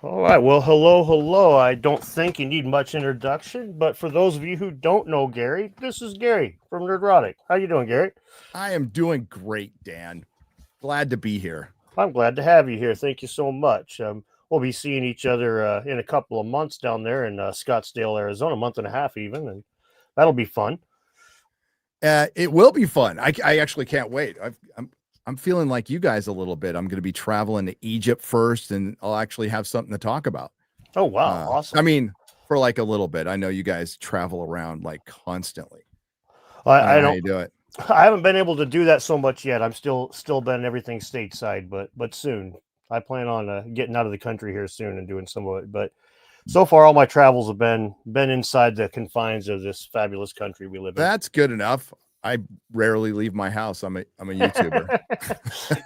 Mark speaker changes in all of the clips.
Speaker 1: All right. Well, hello, hello. I don't think you need much introduction, but for those of you who don't know Gary, this is Gary from Nerdrotic. How you doing, Gary?
Speaker 2: I am doing great, Dan. Glad to be here.
Speaker 1: I'm glad to have you here. Thank you so much. We'll be seeing each other in a couple of months down there in Scottsdale, Arizona, a month and a half even, and that'll be fun.
Speaker 2: It will be fun. I actually can't wait. I'm feeling like you guys a little bit. I'm going to be traveling to Egypt first, and I'll actually have something to talk about.
Speaker 1: Oh wow, awesome.
Speaker 2: I mean, for like a little bit. I know you guys travel around like constantly. I don't
Speaker 1: I
Speaker 2: know how
Speaker 1: don't.
Speaker 2: you do it.
Speaker 1: I haven't been able to do that so much yet. I'm still been everything stateside, but soon. I plan on getting out of the country here soon and doing some of it. But so far, all my travels have been inside the confines of this fabulous country we live in.
Speaker 2: That's good enough. I rarely leave my house. I'm a YouTuber.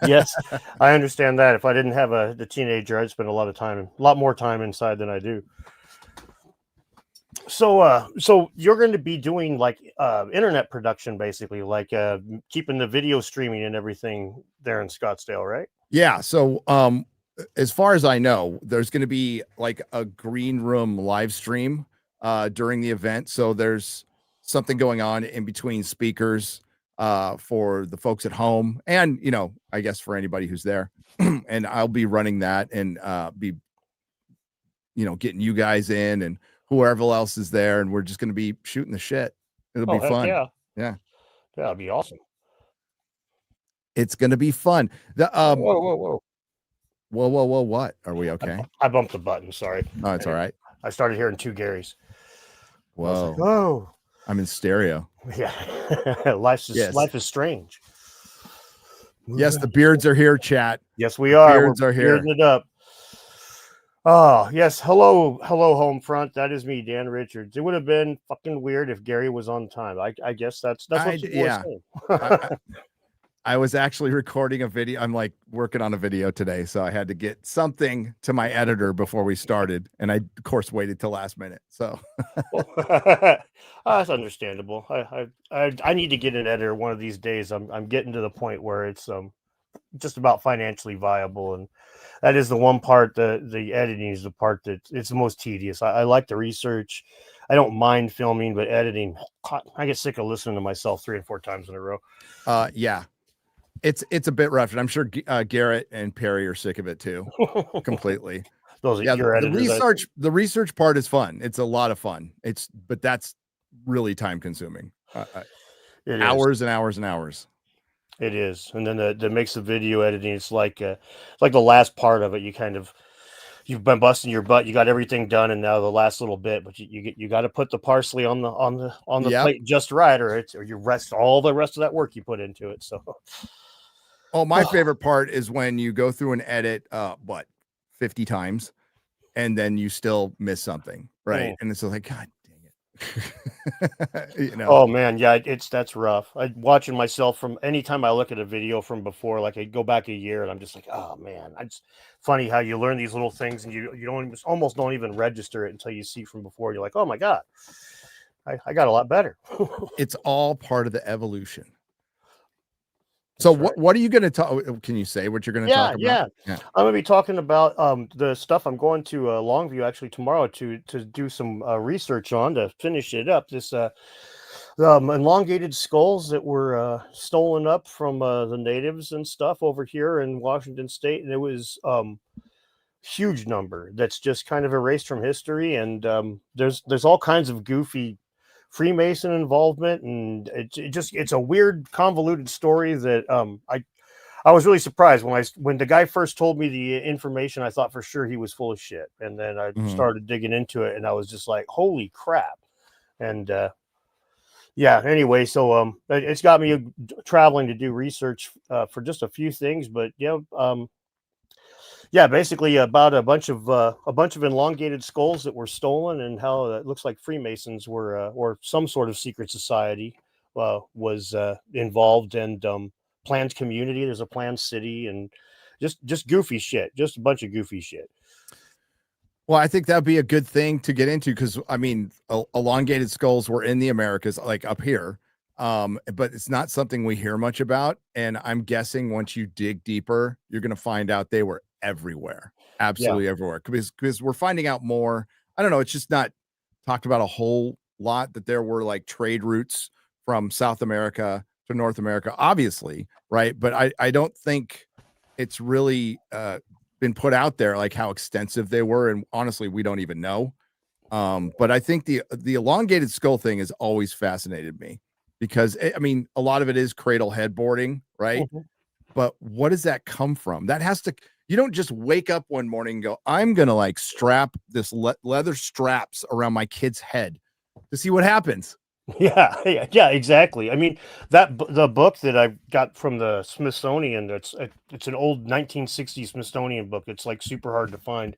Speaker 1: Yes, I understand that. If I didn't have the teenager, I'd spend a lot more time inside than I do. So you're going to be doing like internet production, basically, like keeping the video streaming and everything there in Scottsdale, right?
Speaker 2: Yeah. So, as far as I know, there's going to be like a green room live stream during the event. So there's something going on in between speakers for the folks at home, and I guess for anybody who's there. And I'll be running that and be getting you guys in and whoever else is there, and we're just going to be shooting the shit. It'll
Speaker 1: Oh
Speaker 2: be
Speaker 1: heck
Speaker 2: fun.
Speaker 1: yeah,
Speaker 2: Yeah,
Speaker 1: yeah, that'd be awesome.
Speaker 2: it's going to be fun. The
Speaker 1: Whoa, whoa, whoa!
Speaker 2: whoa, what? Are we okay?
Speaker 1: I bumped the button. Sorry.
Speaker 2: Oh, it's all right.
Speaker 1: I started hearing two Garys. I was like,
Speaker 2: Whoa.
Speaker 1: oh
Speaker 2: I'm in stereo.
Speaker 1: yeah,
Speaker 2: Yes.
Speaker 1: life is strange.
Speaker 2: Yes, the beards are here, chat.
Speaker 1: Yes, we are.
Speaker 2: Beards
Speaker 1: We're
Speaker 2: are here.
Speaker 1: bearding it up. Oh, yes. Hello, hello, home front. That is me, Dan Richards. It would have been fucking weird if Gary was on time. I guess that's what people
Speaker 2: Yeah.
Speaker 1: are saying.
Speaker 2: I was actually recording a video. I'm like working on a video today, so I had to get something to my editor before we started, and I of course waited till last minute. So
Speaker 1: That's understandable. I need to get an editor one of these days. I'm getting to the point where it's just about financially viable, and that is the one part. The editing is the part that it's the most tedious. I like the research. I don't mind filming, but editing, I get sick of listening to myself 3 and 4 times in a row.
Speaker 2: yeah, it's a bit rough, and I'm sure Garrett and Perry are sick of it too, completely.
Speaker 1: Those are
Speaker 2: Yeah,
Speaker 1: your editors.
Speaker 2: the research part is fun. It's a lot of fun. But that's really time consuming. Hours and hours and hours.
Speaker 1: It is, and then the mix of video editing. It's like the last part of it. You've been busting your butt. You got everything done, and now the last little bit. But you got to put the parsley on the
Speaker 2: Yep.
Speaker 1: plate just right, or you rest all the rest of that work you put into it. So,
Speaker 2: oh, my favorite part is when you go through and edit 50 times, and then you still miss something, right? And it's like, God dang it.
Speaker 1: Oh man, yeah, that's rough. I watching myself from anytime I look at a video from before, like I go back a year, and I'm just like, oh man, it's funny how you learn these little things, and you almost don't even register it until you see from before. You're like, oh my god, I got a lot better.
Speaker 2: It's all part of the evolution. So what are you going to talk? Can you say what you're going to talk about?
Speaker 1: Yeah, I'm going to be talking about the stuff I'm going to Longview actually tomorrow to do some research on to finish it up. This elongated skulls that were stolen up from the natives and stuff over here in Washington State, and it was huge number that's just kind of erased from history. And there's all kinds of goofy Freemason involvement, and it's a weird, convoluted story that I was really surprised when the guy first told me the information. I thought for sure he was full of shit, and then I started digging into it, and I was just like, holy crap. And yeah, anyway, so it's got me traveling to do research for just a few things, but yeah, basically about a bunch of elongated skulls that were stolen, and how it looks like Freemasons were or some sort of secret society was involved, and planned community. There's a planned city, and just goofy shit, just a bunch of goofy shit.
Speaker 2: Well, I think that'd be a good thing to get into, because I mean, elongated skulls were in the Americas, like up here, but it's not something we hear much about. And I'm guessing once you dig deeper, you're going to find out they were everywhere. absolutely everywhere, because we're finding out more. I don't know, it's just not talked about a whole lot that there were like trade routes from South America to North America, obviously, right? But I don't think it's really been put out there like how extensive they were, and honestly, we don't even know. But I think the elongated skull thing has always fascinated me because I mean, a lot of it is cradle headboarding, right?
Speaker 1: Mhm.
Speaker 2: But what does that come from? That has to, you don't just wake up one morning and go, I'm gonna like strap this leather straps around my kid's head to see what happens.
Speaker 1: Yeah, exactly. I mean, the book that I got from the Smithsonian, it's an old 1960s Smithsonian book. It's like super hard to find.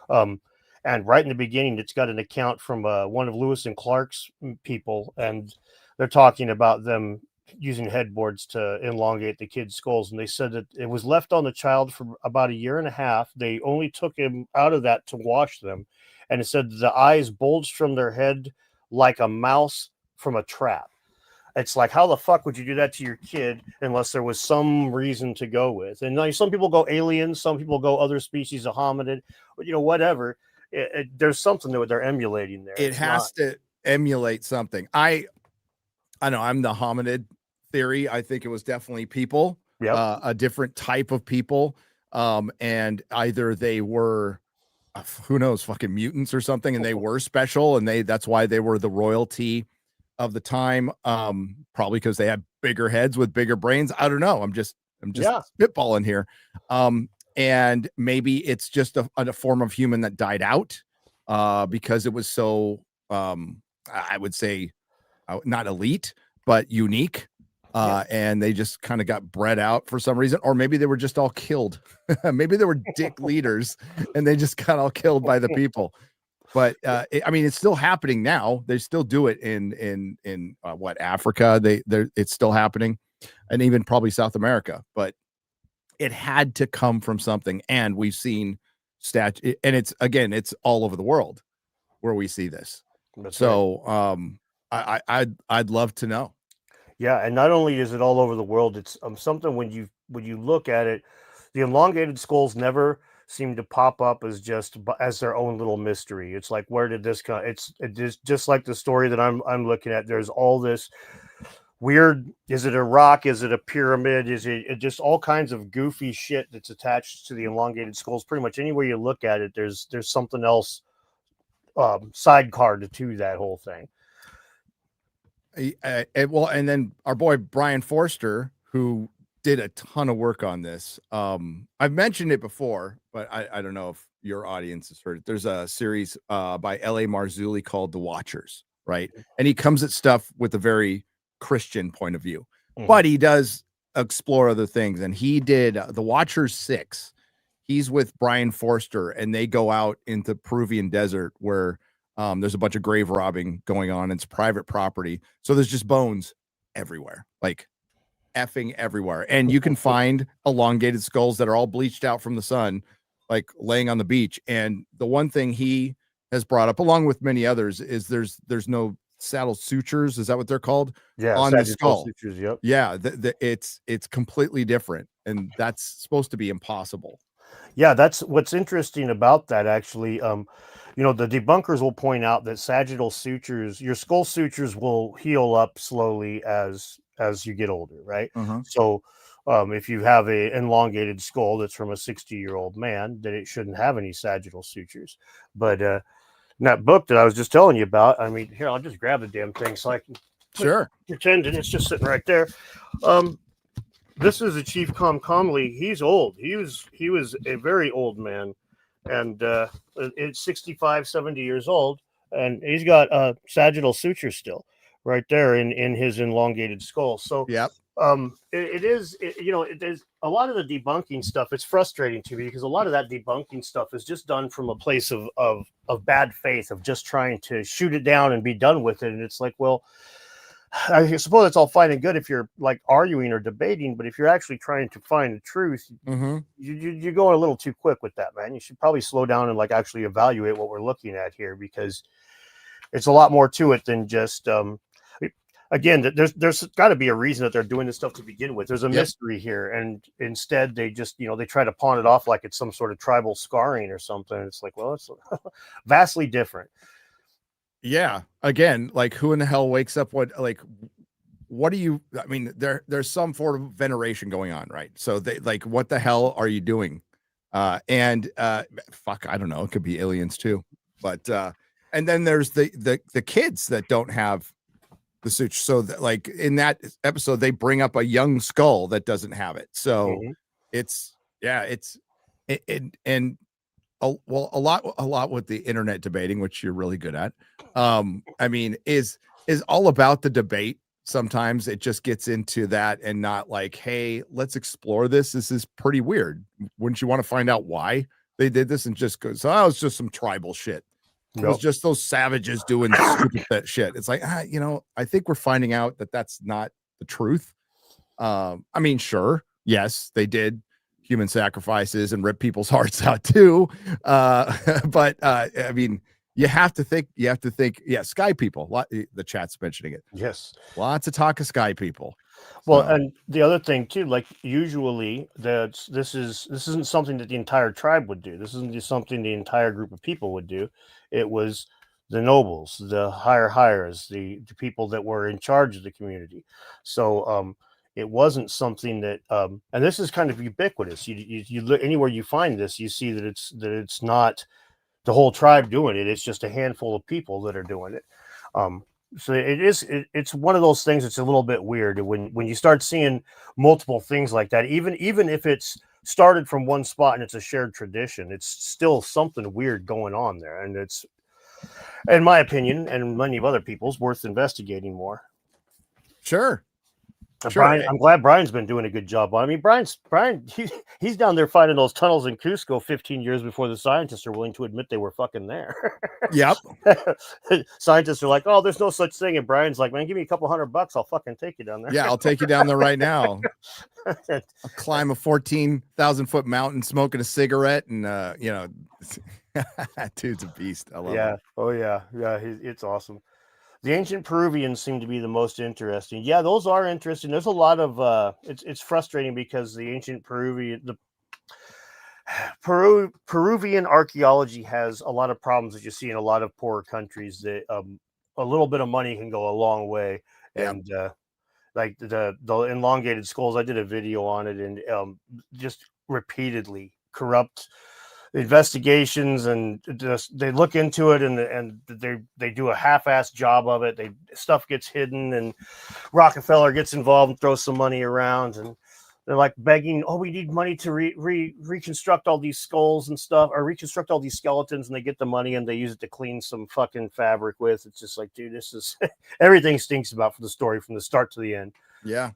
Speaker 1: Um, and right in the beginning, it's got an account from one of Lewis and Clark's people, and they're talking about them using headboards to elongate the kids' skulls. And they said that it was left on the child for about a year and a half. They only took him out of that to wash them, and it said the eyes bulged from their head like a mouse from a trap. It's like, how the fuck would you do that to your kid unless there was some reason to go with? And like, some people go aliens, some people go other species of hominid, whatever. There's something that they're emulating there.
Speaker 2: It
Speaker 1: It's not.
Speaker 2: has to emulate something. I know I'm the hominid theory. I think it was definitely people,
Speaker 1: Yep.
Speaker 2: a different type of people. And either they were, who knows, fucking mutants or something, and they were special, and that's why they were the royalty of the time. Probably because they had bigger heads with bigger brains. I don't know. I'm just spitballing here. And maybe it's just a form of human that died out because it was so I would say not elite, but unique. And they just kind of got bred out for some reason, or maybe they were just all killed. Maybe they were dick leaders and they just got all killed by the people. But I mean, it's still happening now. They still do it in what, Africa? It's still happening, and even probably South America. But it had to come from something, and we've seen and it's all over the world where we see this.
Speaker 1: That's right.
Speaker 2: So I'd love to know.
Speaker 1: Yeah, and not only is it all over the world, it's something when you look at it, the elongated skulls never seem to pop up as as their own little mystery. It's like, where did this come? It is just like the story that I'm looking at. There's all this weird. Is it a rock? Is it a pyramid? Is it just all kinds of goofy shit that's attached to the elongated skulls? Pretty much anywhere you look at it, there's something else sidecar to that whole thing.
Speaker 2: Well, and then our boy Brian Forster, who did a ton of work on this. I've mentioned it before, but I don't know if your audience has heard it. There's a series by L.A. Marzulli called The Watchers, right? And he comes at stuff with a very Christian point of view, but he does explore other things. And he did The Watchers 6. He's with Brian Forster, and they go out into Peruvian desert where there's a bunch of grave robbing going on. It's private property. So there's just bones everywhere, like effing everywhere. And you can find elongated skulls that are all bleached out from the sun, like laying on the beach. And the one thing he has brought up, along with many others, is there's no saddle sutures. Is that what they're called?
Speaker 1: Yeah,
Speaker 2: On the skull.
Speaker 1: sutures, yep.
Speaker 2: Yeah, it's completely different. And that's supposed to be impossible.
Speaker 1: Yeah, that's what's interesting about that, actually. The debunkers will point out that sagittal sutures, your skull sutures will heal up slowly as you get older, right? So if you have a elongated skull that's from a 60-year-old man, then it shouldn't have any sagittal sutures. But in that book that I was just telling you about, I mean, here, I'll just grab the damn thing so I can pretend, and it's just sitting right there. This is a Chief Comley. He's old. He was a very old man, and it's 65, 70 years old, and he's got sagittal suture still right there in his elongated skull. So it is a lot of the debunking stuff. It's frustrating to me because a lot of that debunking stuff is just done from a place of bad faith, of just trying to shoot it down and be done with it. And it's like, well, I suppose it's all fine and good if you're like arguing or debating, but if you're actually trying to find the truth, you're going a little too quick with that, man. You should probably slow down and like actually evaluate what we're looking at here, because it's a lot more to it than just again, there's got to be a reason that they're doing this stuff to begin with. There's a
Speaker 2: Yep.
Speaker 1: mystery here, and instead they just they try to pawn it off like it's some sort of tribal scarring or something. It's like, well, it's vastly different.
Speaker 2: Yeah. Again, like who in the hell wakes up? What do you? I mean, there's some form of veneration going on, right? So they like, what the hell are you doing? And fuck, I don't know. It could be aliens too, but and then there's the kids that don't have the suture. So that, like in that episode, they bring up a young skull that doesn't have it. So it's and a lot with the internet debating, which you're really good at. I mean, is all about the debate. Sometimes it just gets into that and not like, hey, let's explore this. This is pretty weird. Wouldn't you want to find out why they did this? And just goes, oh, it's just some tribal shit. It was just those savages doing stupid that shit. It's like, I think we're finding out that that's not the truth. I mean, sure, yes, they did human sacrifices and rip people's hearts out too. But I mean, you have to think, yeah, sky people. The chat's mentioning it.
Speaker 1: Yes.
Speaker 2: Lots of talk of sky people.
Speaker 1: Well, and the other thing too, like usually this isn't something that the entire tribe would do. This isn't just something the entire group of people would do. It was the nobles, the hires, the people that were in charge of the community. So it wasn't something that and this is kind of ubiquitous. You look anywhere you find this, you see that it's not the whole tribe doing it. It's just a handful of people that are doing it. So it's one of those things that's a little bit weird when you start seeing multiple things like that, even if it's started from one spot and it's a shared tradition, it's still something weird going on there. And it's, in my opinion, and many of other people's, worth investigating more.
Speaker 2: Sure.
Speaker 1: Brian, I'm glad Brian's been doing a good job. I mean, Brian, he's down there finding those tunnels in Cusco 15 years before the scientists are willing to admit they were fucking there.
Speaker 2: Yep.
Speaker 1: Scientists are like, oh, there's no such thing. And Brian's like, man, give me a couple $100. I'll fucking take you down there.
Speaker 2: Yeah, I'll take you down there right now. I'll climb a 14,000-foot mountain, smoking a cigarette, and dude's a beast. I love him.
Speaker 1: Oh yeah. It's awesome. The ancient Peruvians seem to be the most interesting. Yeah, those are interesting. There's a lot of it's frustrating because the ancient Peruvian archaeology has a lot of problems that you see in a lot of poorer countries. That a little bit of money can go a long way, and like the elongated skulls. I did a video on it, and just repeatedly corrupt investigations, and just they look into it, and they do a half-assed job of it. Stuff gets hidden, and Rockefeller gets involved and throws some money around, and they're like begging, oh, we need money to reconstruct all these skulls and stuff, or reconstruct all these skeletons, and they get the money and they use it to clean some fucking fabric with. It's just like, dude, this is everything stinks about for the story from the start to the end.
Speaker 2: Yeah,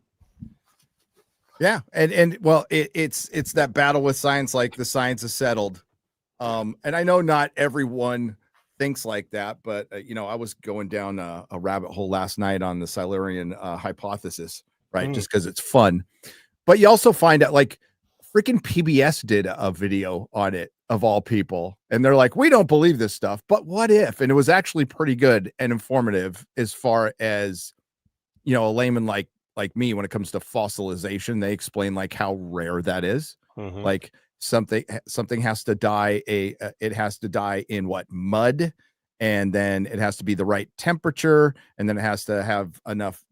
Speaker 2: and well, it's that battle with science. Like the science is settled. And I know not everyone thinks like that, but I was going down a rabbit hole last night on the Silurian hypothesis, right? Just because it's fun. But you also find out, like, freaking PBS did a video on it, of all people, and they're like, we don't believe this stuff, but what if? And it was actually pretty good and informative as far as a layman like me, when it comes to fossilization. They explain like how rare that is. Like something has to die it has to die in mud, and then it has to be the right temperature, and then it has to have enough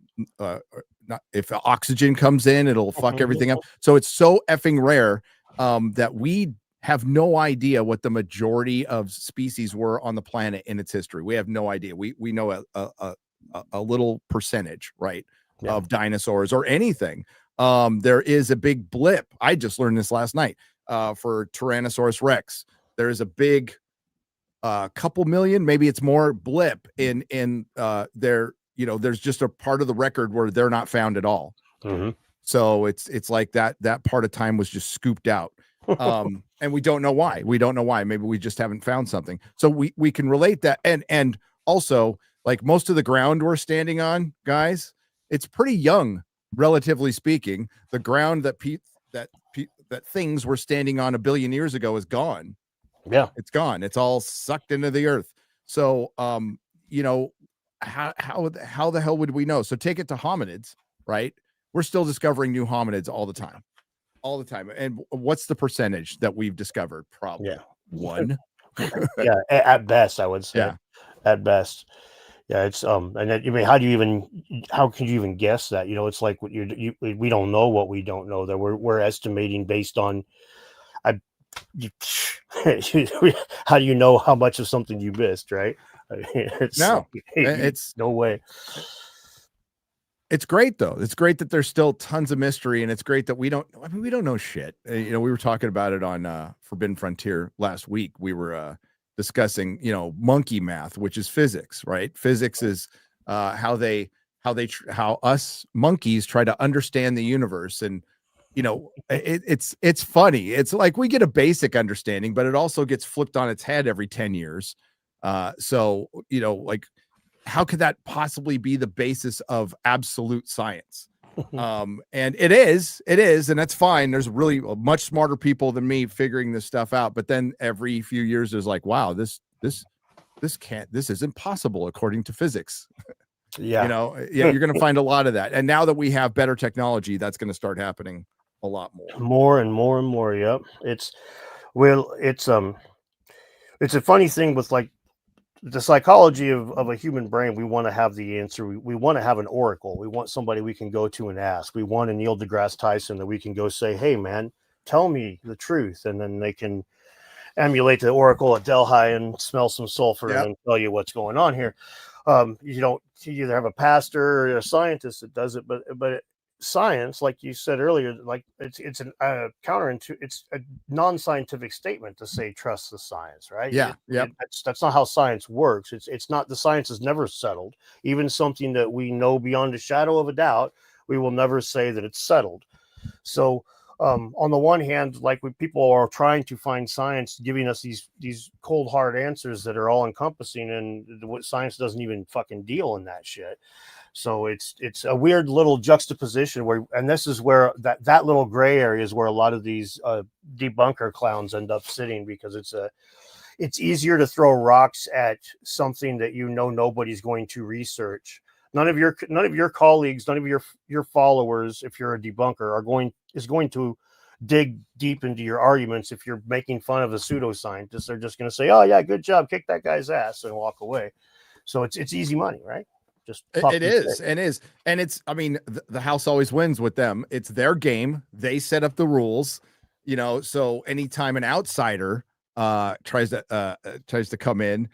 Speaker 2: if oxygen comes in, it'll fuck everything up. So it's so effing rare that we have no idea what the majority of species were on the planet in its history. We have no idea. We know a little percentage, right, of dinosaurs or anything. There is a big blip. I just learned this last night. For Tyrannosaurus Rex, there is a big couple million, maybe it's more, blip in their, there's just a part of the record where they're not found at all. So it's like that part of time was just scooped out. And we don't know why. Maybe we just haven't found something. So we can relate that. And also, like, most of the ground we're standing on, guys, it's pretty young, relatively speaking. The ground that things were standing on 1 billion years ago is gone. It's gone. It's all sucked into the earth. So how the hell would we know? So take it to hominids, right? We're still discovering new hominids all the time. All the time. And what's the percentage that we've discovered? Probably
Speaker 1: Yeah.
Speaker 2: one.
Speaker 1: Yeah, at best, I would say.
Speaker 2: Yeah.
Speaker 1: At best. Yeah, it's and then, I mean, how can you even guess that? It's like what we don't know what we don't know, that we're estimating based on I you, how do you know how much of something you missed, right? I mean, it's
Speaker 2: No,
Speaker 1: like,
Speaker 2: it's
Speaker 1: no way.
Speaker 2: it's great though. It's great that there's still tons of mystery, and it's great that we don't know shit. We were talking about it on Forbidden Frontier last week. We were discussing, monkey math, which is physics, right? Physics is how how us monkeys try to understand the universe. And it's funny. It's like we get a basic understanding, but it also gets flipped on its head every 10 years. So like, how could that possibly be the basis of absolute science? And it is, and that's fine. There's really much smarter people than me figuring this stuff out. But then every few years, there's like, wow, this isn't possible according to physics.
Speaker 1: Yeah.
Speaker 2: You're going to find a lot of that. And now that we have better technology, that's going to start happening a lot more.
Speaker 1: More and more and more. Yep. It's a funny thing with like the psychology of a human brain. We want to have the answer. We want to have an oracle. We want somebody we can go to and ask. We want a Neil deGrasse Tyson that we can go say, hey man, tell me the truth. And then they can emulate the oracle at Delhi and smell some sulfur and then tell you what's going on here. You either have a pastor or a scientist that does it, but science, like you said earlier, like it's a counterintuitive, it's a non-scientific statement to say trust the science, right? That's not how science works. It's not, the science is never settled. Even something that we know beyond a shadow of a doubt, we will never say that it's settled. So on the one hand, like when people are trying to find science giving us these cold hard answers that are all encompassing, and what science doesn't even fucking deal in that shit. So it's a weird little juxtaposition where, and this is where that little gray area is where a lot of these debunker clowns end up sitting, because it's easier to throw rocks at something that nobody's going to research. None of your colleagues, none of your followers, if you're a debunker, is going to dig deep into your arguments. If you're making fun of the pseudoscientists, they're just going to say, "Oh yeah, good job, kick that guy's ass," and walk away. So it's easy money, right? Just
Speaker 2: it is, and it's. I mean, the house always wins with them. It's their game. They set up the rules, So anytime an outsider tries to come in,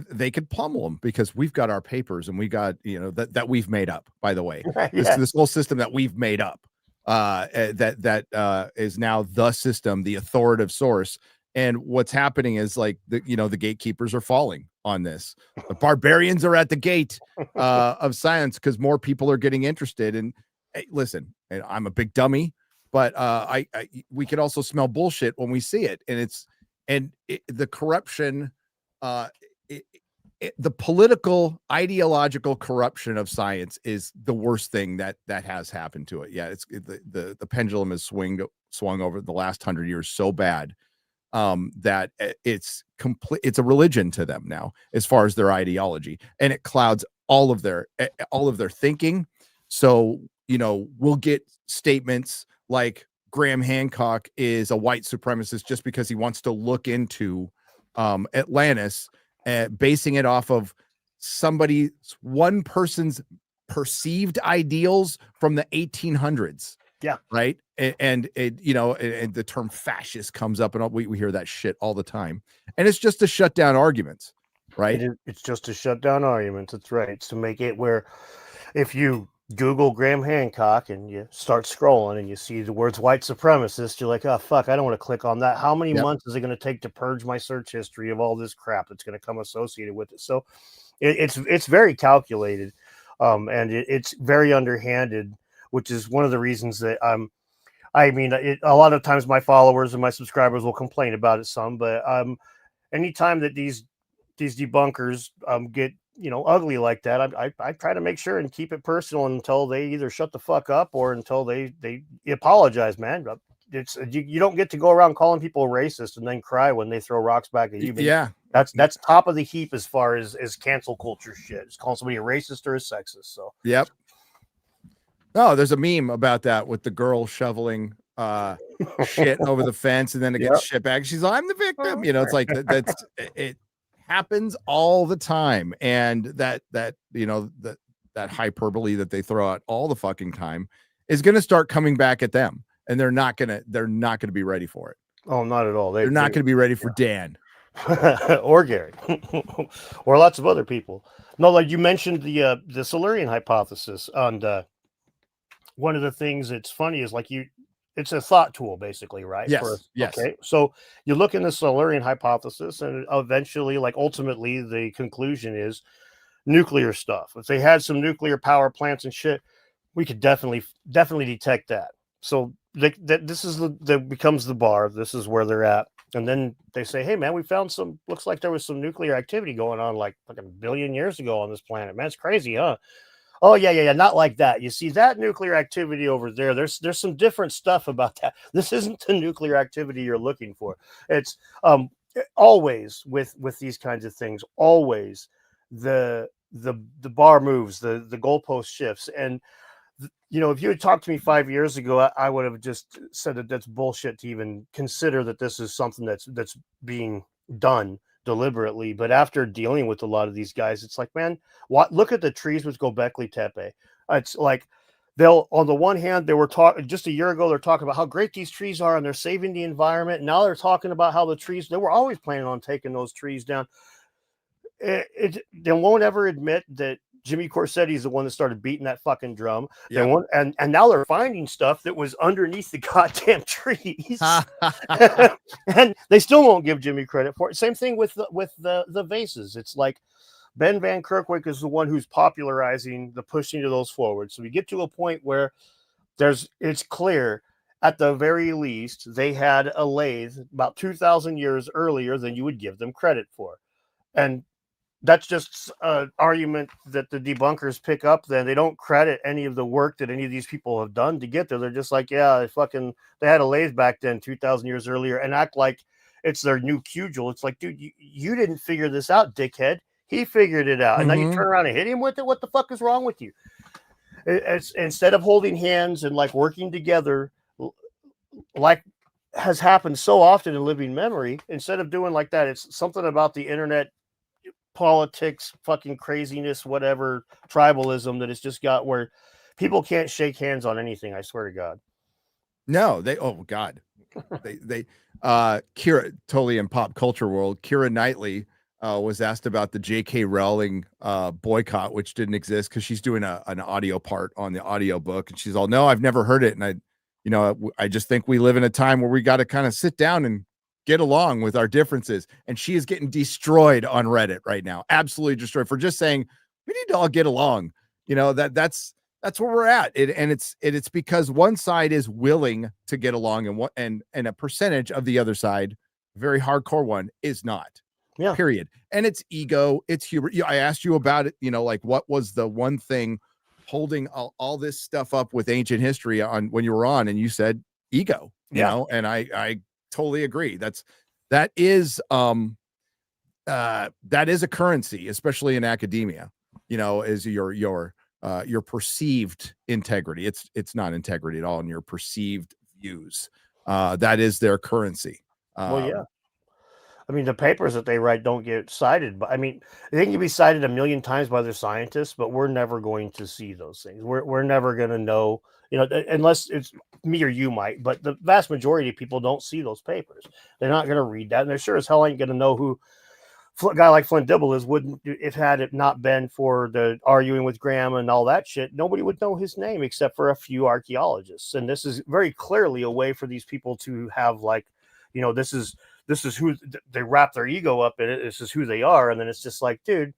Speaker 2: they could pummel them, because we've got our papers, and we got that we've made up. By the way, this whole system that we've made up, that is now the system, the authoritative source. And what's happening is, like, the gatekeepers are falling on this. The barbarians are at the gate of science, because more people are getting interested. And hey, listen, I'm a big dummy, but we can also smell bullshit when we see it. And the corruption, the political, ideological corruption of science is the worst thing that has happened to it. Yeah, the pendulum has swung over the last 100 years so bad, that it's a religion to them now, as far as their ideology, and it clouds all of their thinking. So we'll get statements like Graham Hancock is a white supremacist just because he wants to look into Atlantis, basing it off of one person's perceived ideals from the 1800s.
Speaker 1: Yeah.
Speaker 2: Right. And the term fascist comes up, and we hear that shit all the time. And it's just to shut down arguments. Right.
Speaker 1: It's just to shut down arguments. That's right. It's to make it where if you Google Graham Hancock and you start scrolling and you see the words white supremacist, you're like, oh, fuck, I don't want to click on that. How many months is it going to take to purge my search history of all this crap that's going to come associated with it? So it's very calculated, and it's very underhanded, which is one of the reasons that a lot of times my followers and my subscribers will complain about it some, but anytime that these debunkers get ugly like that, I try to make sure and keep it personal until they either shut the fuck up or until they apologize, man. It's you don't get to go around calling people racist and then cry when they throw rocks back at you.
Speaker 2: Yeah.
Speaker 1: That's top of the heap as far as cancel culture shit. It's calling somebody a racist or a sexist. So
Speaker 2: Yep. No, there's a meme about that with the girl shoveling shit over the fence, and then it gets
Speaker 1: Yep.
Speaker 2: shit back. She's like, I'm the victim. You know, it's like that's it happens all the time. And that you know, that hyperbole that they throw out all the fucking time is gonna start coming back at them. And they're not gonna be ready for it.
Speaker 1: Oh, not at all.
Speaker 2: They're not gonna be ready for Dan.
Speaker 1: or Gary, or lots of other people. No, like you mentioned the Silurian hypothesis, and one of the things that's funny is like it's a thought tool, basically, right?
Speaker 2: Yes. Yes.
Speaker 1: Okay, so you look in the Silurian hypothesis, and eventually, like ultimately, the conclusion is nuclear stuff. If they had some nuclear power plants and shit, we could definitely detect that. So this is that becomes the bar. This is where they're at. And then they say, hey, man, we found looks like there was some nuclear activity going on like a billion years ago on this planet. Man, it's crazy, huh? Oh, yeah. Not like that. You see that nuclear activity over there. There's some different stuff about that. This isn't the nuclear activity you're looking for. It's always with these kinds of things, always the bar moves, the goalpost shifts. And you know, if you had talked to me 5 years ago, I would have just said that that's bullshit to even consider that this is something that's being done deliberately. But after dealing with a lot of these guys, it's like, man, look at the trees with Göbekli Tepe. It's like they'll, on the one hand, they were talking just a year ago, they're talking about how great these trees are and they're saving the environment. Now they're talking about how the trees, they were always planning on taking those trees down. They won't ever admit that Jimmy Corsetti is the one that started beating that fucking drum. Yep. And now they're finding stuff that was underneath the goddamn trees, and they still won't give Jimmy credit for it. Same thing with the vases. It's like Ben Van Kerkwyk is the one who's popularizing the pushing of those forward. So we get to a point where it's clear at the very least they had a lathe about 2,000 years earlier than you would give them credit for, and that's just an argument that the debunkers pick up. Then they don't credit any of the work that any of these people have done to get there. They're just like, yeah, they had a lathe back then 2,000 years earlier, and act like it's their new cudgel. It's like, dude, you didn't figure this out, dickhead. He figured it out. And now you turn around and hit him with it. What the fuck is wrong with you? It's instead of holding hands and like working together, like has happened so often in living memory, instead of doing like that, it's something about the internet, politics, fucking craziness, whatever, tribalism that it's just got where people can't shake hands on anything. I swear to God.
Speaker 2: No, God. they Kira, totally in pop culture world, Kira Knightley was asked about the J.K. Rowling boycott, which didn't exist because she's doing an audio part on the audio book, and she's all, no, I've never heard it. And I just think we live in a time where we got to kind of sit down and get along with our differences. And she is getting destroyed on Reddit right now. Absolutely destroyed for just saying we need to all get along. You know, that's where we're at. It's because one side is willing to get along and a percentage of the other side, very hardcore one, is not. Yeah. Period. And it's ego, it's humor. I asked you about it, like what was the one thing holding all this stuff up with ancient history on when you were on, and you said ego, you know, and I totally agree. That is a currency, especially in academia, is your perceived integrity. It's not integrity at all in your perceived views. That is their currency.
Speaker 1: Well, yeah. I mean, the papers that they write don't get cited, but I mean, they can be cited a million times by their scientists, but we're never going to see those things. We're never going to know, unless it's me or you might, but the vast majority of people don't see those papers. They're not going to read that. And they're sure as hell ain't going to know who a guy like Flint Dibble is. Wouldn't, if had it not been for the arguing with Graham and all that shit, nobody would know his name except for a few archaeologists. And this is very clearly a way for these people to have like, this is who they wrap their ego up in it. This is who they are. And then it's just like, dude,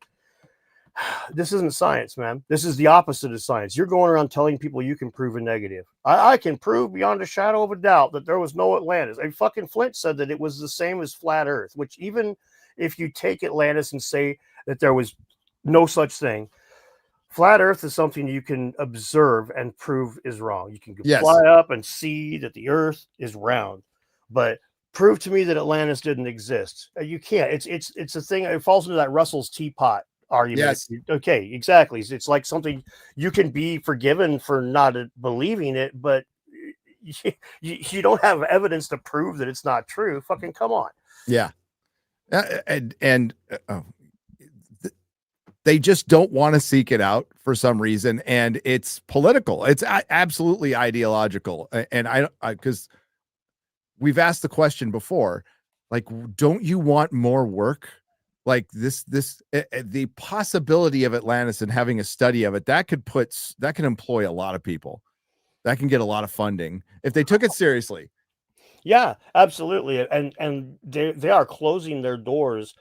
Speaker 1: this isn't science, man. This is the opposite of science. You're going around telling people you can prove a negative. I can prove beyond a shadow of a doubt that there was no Atlantis. And fucking Flint said that it was the same as flat Earth, which even if you take Atlantis and say that there was no such thing, flat Earth is something you can observe and prove is wrong. You can fly up and see that the Earth is round, but prove to me that Atlantis didn't exist. You can't. It's a thing. It falls into that Russell's teapot argument.
Speaker 2: Yes.
Speaker 1: Okay, exactly. It's like something you can be forgiven for not believing it, but you don't have evidence to prove that it's not true. Fucking come on.
Speaker 2: Yeah. They just don't want to seek it out for some reason, and it's political. It's absolutely ideological. And I because we've asked the question before, like, don't you want more work? Like the possibility of Atlantis and having a study of it, that can employ a lot of people. That can get a lot of funding if they took it seriously.
Speaker 1: Yeah, absolutely. And they are closing their doors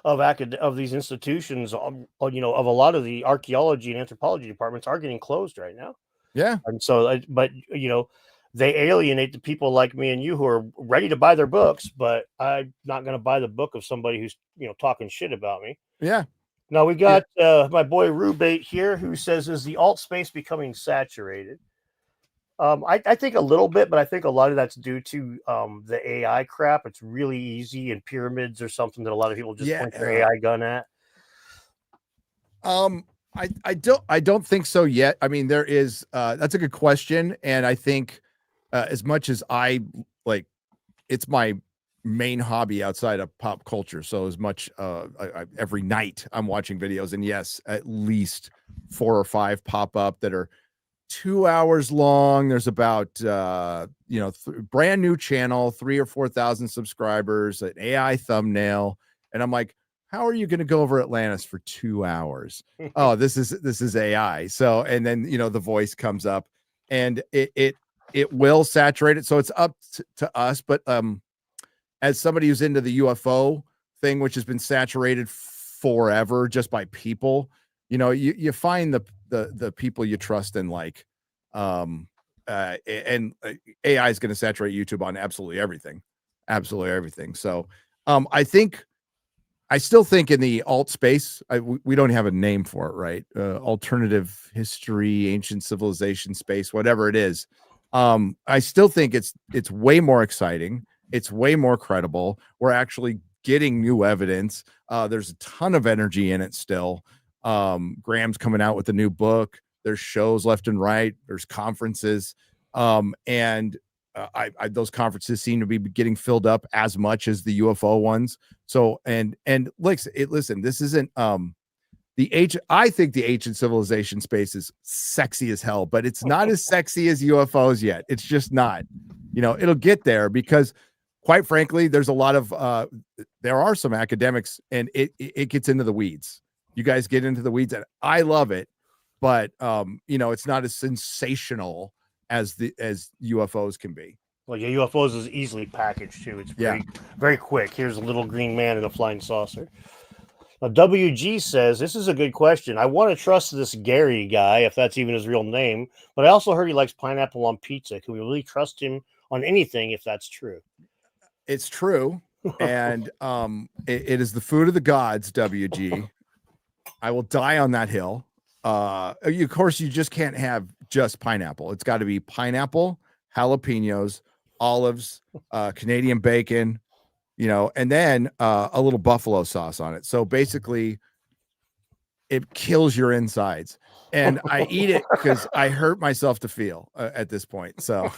Speaker 1: of these institutions. Of a lot of the archaeology and anthropology departments are getting closed right now.
Speaker 2: Yeah.
Speaker 1: And so, but they alienate the people like me and you who are ready to buy their books, but I'm not going to buy the book of somebody who's talking shit about me.
Speaker 2: Yeah.
Speaker 1: Now we got my boy Rubate here, who says, "Is the alt space becoming saturated?" I think a little bit, but I think a lot of that's due to the AI crap. It's really easy, and pyramids or something that a lot of people just point their AI gun at.
Speaker 2: I don't think so yet. I mean, there is that's a good question, and I think as much as I like, it's my main hobby outside of pop culture. So as much every night I'm watching videos, and yes, at least 4 or 5 pop up that are 2 hours long. There's about brand new channel, 3,000 or 4,000 subscribers, an AI thumbnail, and I'm like, how are you going to go over Atlantis for 2 hours? Oh, this is AI. So, and then the voice comes up, and it will saturate it. So it's up to us. But as somebody who's into the UFO thing, which has been saturated forever just by people, you find the people you trust and like, and AI is going to saturate YouTube on absolutely everything. So I still think in the alt space, we don't have a name for it, right? Alternative history, ancient civilization space, whatever it is. I still think it's way more exciting. It's way more credible. We're actually getting new evidence. There's a ton of energy in it still. Graham's coming out with a new book. There's shows left and right. There's conferences. And those conferences seem to be getting filled up as much as the UFO ones. So, and listen, this isn't, I think the ancient civilization space is sexy as hell, but it's not as sexy as UFOs yet. It's just not, it'll get there because quite frankly, there's a lot of, there are some academics and it gets into the weeds. You guys get into the weeds and I love it, but it's not as sensational as UFOs can be.
Speaker 1: Well, yeah, UFOs is easily packaged too. It's very quick. Here's a little green man in a flying saucer. Now, WG says, this is a good question. I want to trust this Gary guy, if that's even his real name, but I also heard he likes pineapple on pizza. Can we really trust him on anything if that's true?
Speaker 2: It's true. And it is the food of the gods, WG. I will die on that hill. Of course, you just can't have just pineapple. It's got to be pineapple, jalapenos, olives, Canadian bacon, and then a little buffalo sauce on it. So basically, it kills your insides. And I eat it because I hurt myself to feel at this point. So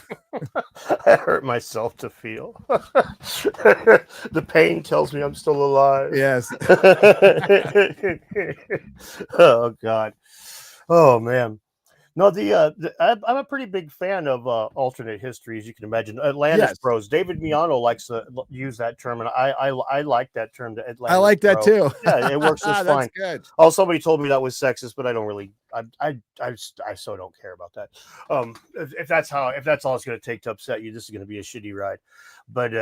Speaker 1: I hurt myself to feel. The pain tells me I'm still alive.
Speaker 2: Yes.
Speaker 1: Oh God. Oh man. No, I'm a pretty big fan of alternate history, as you can imagine. Atlantis Bros. David Miano likes to use that term, and I like that term. Atlantis
Speaker 2: I like that too.
Speaker 1: Yeah, it works just fine.
Speaker 2: Good.
Speaker 1: Oh, somebody told me that was sexist, but I don't really. I so don't care about that. If that's all it's going to take to upset you, this is going to be a shitty ride. But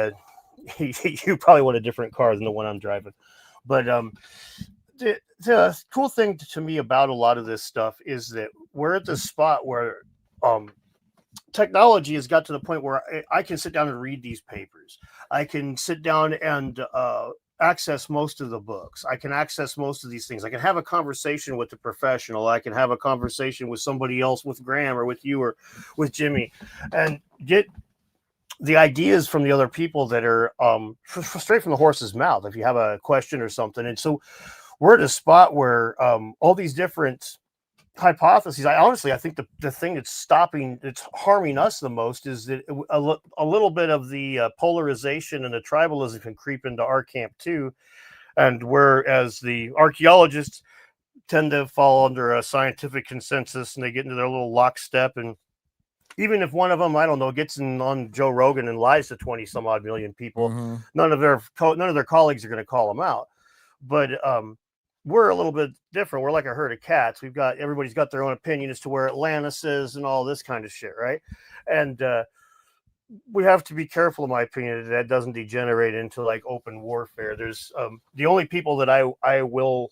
Speaker 1: you probably want a different car than the one I'm driving. But the cool thing to me about a lot of this stuff is that we're at the spot where technology has got to the point where I can sit down and read these papers. I can sit down and access most of the books. I can access most of these things. I can have a conversation with a professional. I can have a conversation with somebody else, with Graham or with you or with Jimmy, and get the ideas from the other people that are straight from the horse's mouth. If you have a question or something, and so we're at a spot where all these different hypotheses. I think the thing that's harming us the most is that a little bit of the polarization and the tribalism can creep into our camp too. And whereas the archaeologists tend to fall under a scientific consensus and they get into their little lockstep, and even if one of them, I don't know, gets on Joe Rogan and lies to 20 some odd million people, none of their colleagues are going to call them out. But we're a little bit different. We're like a herd of cats. Everybody's got their own opinion as to where Atlantis is and all this kind of shit, right? And we have to be careful, in my opinion, that doesn't degenerate into like open warfare. There's the only people that I will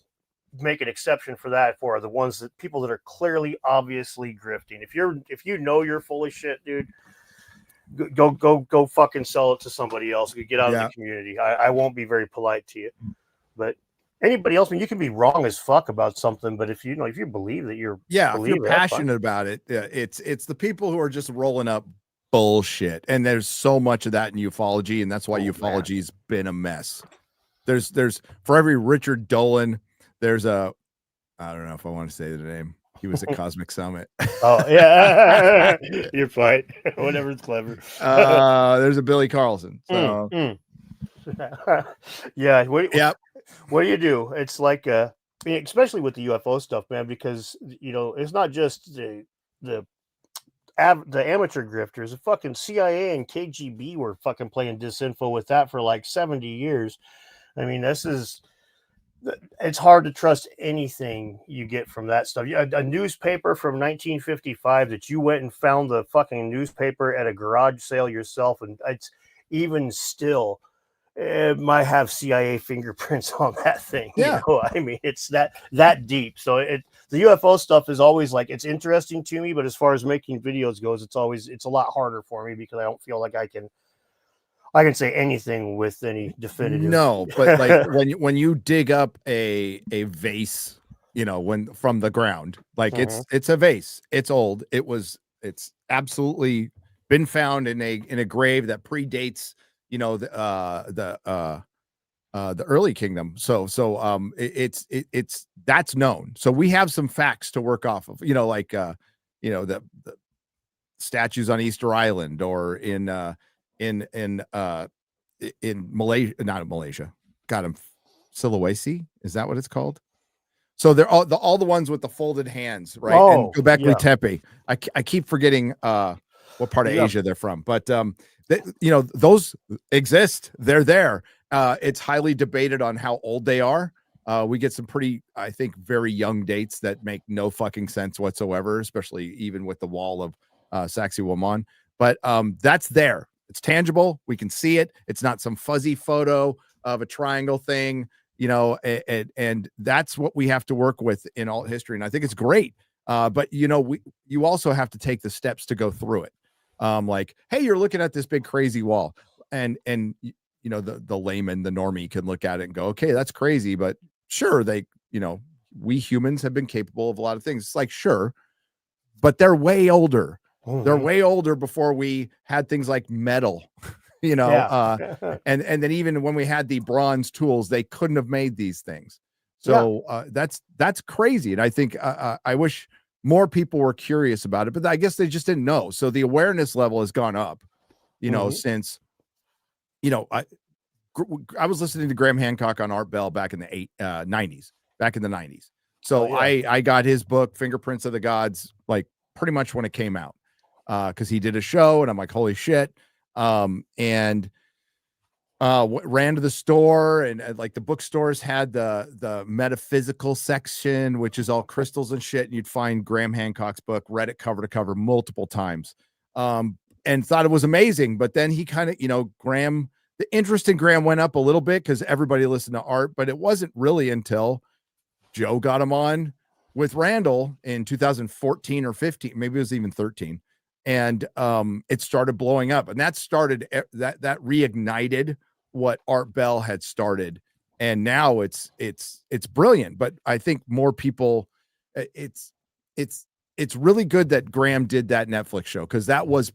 Speaker 1: make an exception for that for are the ones that people that are clearly obviously grifting. If you know you're full of shit, dude, go fucking sell it to somebody else. Get out of the community. I won't be very polite to you. But anybody else, I mean, you can be wrong as fuck about something, but if you believe that you're
Speaker 2: if you're passionate about it, it's the people who are just rolling up bullshit. And there's so much of that in ufology, and that's why ufology's been a mess. There's for every Richard Dolan, there's I don't know if I want to say the name. He was at Cosmic Summit.
Speaker 1: Oh yeah, you're fine. Whatever's clever.
Speaker 2: There's a Billy Carlson. So
Speaker 1: yeah. What do you do? It's like especially with the UFO stuff, man, because it's not just the amateur grifters. The fucking CIA and KGB were fucking playing disinfo with that for like 70 years. I mean, it's hard to trust anything you get from that stuff. A newspaper from 1955 that you went and found the fucking newspaper at a garage sale yourself, and it's even still, it might have CIA fingerprints on that thing. I mean, it's that deep. So the UFO stuff is always like, it's interesting to me, but as far as making videos goes, it's a lot harder for me because I don't feel like I can say anything with any definitive.
Speaker 2: No, but like when you dig up a vase, from the ground, like it's a vase. It's old. It's absolutely been found in a grave that predates the early kingdom. So it's that's known. So we have some facts to work off of. The statues on Easter Island or in Malaysia, not in Malaysia. Got him, Sulawesi. Is that what it's called? So they're all the ones with the folded hands, right? And Göbekli Tepe. I keep forgetting what part of Asia they're from, but those exist. They're there. It's highly debated on how old they are. We get some pretty, I think, very young dates that make no fucking sense whatsoever, especially even with the wall of Sacsayhuaman. But that's there. It's tangible. We can see it. It's not some fuzzy photo of a triangle thing, and that's what we have to work with in alt history. And I think it's great. But you also have to take the steps to go through it. Like, hey, you're looking at this big crazy wall, and the layman, the normie can look at it and go, okay, that's crazy. But sure, we humans have been capable of a lot of things. It's like, sure, but they're way older. They're way older before we had things like metal, and then even when we had the bronze tools, they couldn't have made these things. So that's crazy. And I think I wish more people were curious about it, but I guess they just didn't know. So the awareness level has gone up, since, I was listening to Graham Hancock on Art Bell back in the 90s. So I got his book, Fingerprints of the Gods, like pretty much when it came out. Because he did a show, and I'm like, holy shit. And ran to the store, and like the bookstores had the metaphysical section, which is all crystals and shit. And you'd find Graham Hancock's book, read it cover to cover multiple times, and thought it was amazing. But then he kind of, the interest in Graham went up a little bit because everybody listened to Art, but it wasn't really until Joe got him on with Randall in 2014 or 15, maybe it was even 13. And it started blowing up, and that reignited what Art Bell had started, and now it's brilliant. But I think more people, it's really good that Graham did that Netflix show, because that was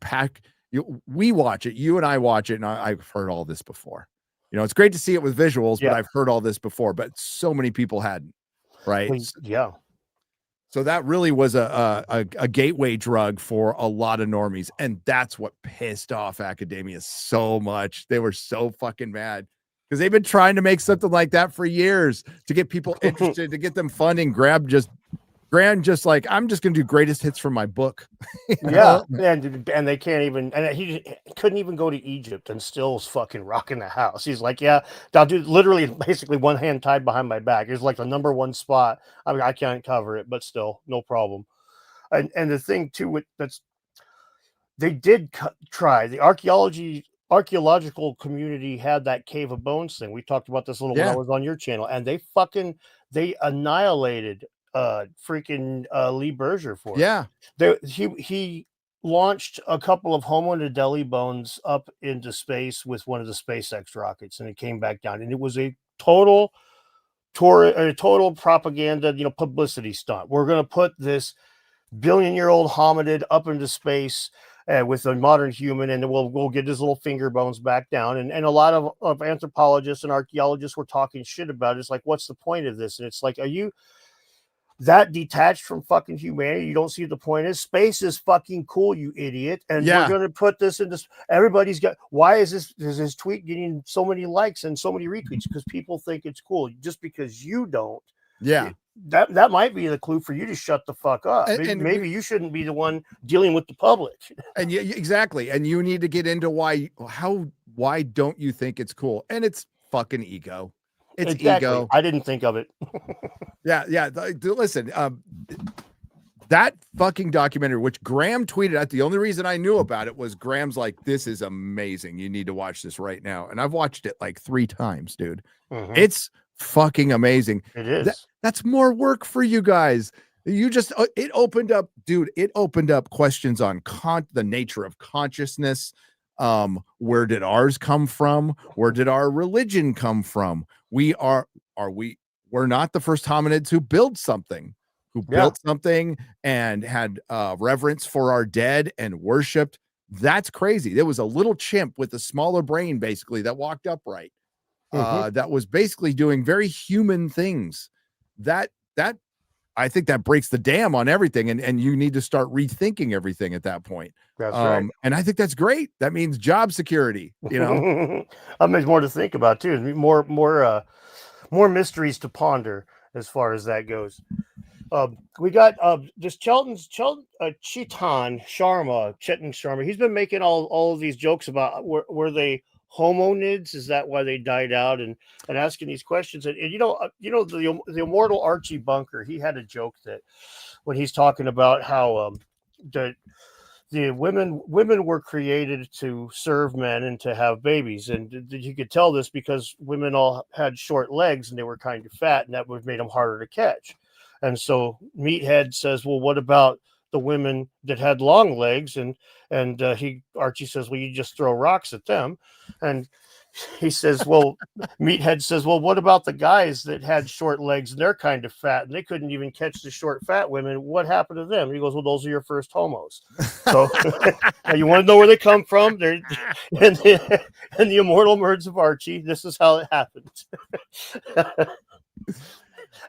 Speaker 2: we watch it, you and I watch it, and I've heard all this before. It's great to see it with visuals, but I've heard all this before, but so many people hadn't, right?
Speaker 1: Well, yeah.
Speaker 2: So that really was a gateway drug for a lot of normies, and that's what pissed off academia so much. They were so fucking mad because they've been trying to make something like that for years to get people interested, to get them funding. Graham just like, I'm just gonna do greatest hits from my book.
Speaker 1: Yeah, and they can't even, and he couldn't even go to Egypt and still was fucking rocking the house. He's like, yeah, I'll do literally basically one hand tied behind my back. It's like the number one spot. I mean, I can't cover it, but still, no problem. And the thing too, they did try the archaeological community had that Cave of Bones thing. We talked about this a little when I was on your channel, and they annihilated freaking Lee Berger for it. He launched a couple of hominid bones up into space with one of the SpaceX rockets, and it came back down, and it was a total propaganda, publicity stunt. We're going to put this billion-year-old hominid up into space with a modern human, and we'll get his little finger bones back down. And a lot of anthropologists and archaeologists were talking shit about it. It's like, what's the point of this? And it's like, are you that detached from fucking humanity? You don't see the point is space is fucking cool, you idiot. And we're going to put this in this. Everybody's got, why is this tweet getting so many likes and so many retweets? Because people think it's cool. Just because you don't. That might be the clue for you to shut the fuck up. Maybe you shouldn't be the one dealing with the public.
Speaker 2: And exactly. And you need to get into why don't you think it's cool? And it's fucking ego. It's ego.
Speaker 1: I didn't think of it.
Speaker 2: Yeah. Listen, that fucking documentary, which Graham tweeted at, the only reason I knew about it was Graham's like, this is amazing. You need to watch this right now. And I've watched it like 3 times, dude. It's fucking amazing.
Speaker 1: It is.
Speaker 2: That's more work for you guys. You just, it opened up questions on the nature of consciousness. Where did ours come from? Where did our religion come from? We're not the first hominids who built something and had reverence for our dead and worshiped. That's crazy. There was a little chimp with a smaller brain, basically, that walked upright. That was basically doing very human things. That I think that breaks the dam on everything, and you need to start rethinking everything at that point.
Speaker 1: That's right.
Speaker 2: And I think that's great. That means job security.
Speaker 1: That makes more to think about too. More mysteries to ponder as far as that goes. We got this Chetan Sharma. He's been making all of these jokes about were they hominids? Is that why they died out? And asking these questions. And the immortal Archie Bunker, he had a joke that when he's talking about how the women were created to serve men and to have babies, and you could tell this because women all had short legs and they were kind of fat, and that would have made them harder to catch. And so Meathead says, well, what about the women that had long legs? And Archie says, well, you just throw rocks at them. And he says, well, Meathead says, well, what about the guys that had short legs and they're kind of fat and they couldn't even catch the short fat women? What happened to them? And he goes, well, those are your first homos. So now you want to know where they come from? They're and the immortal words of Archie. This is how it happened.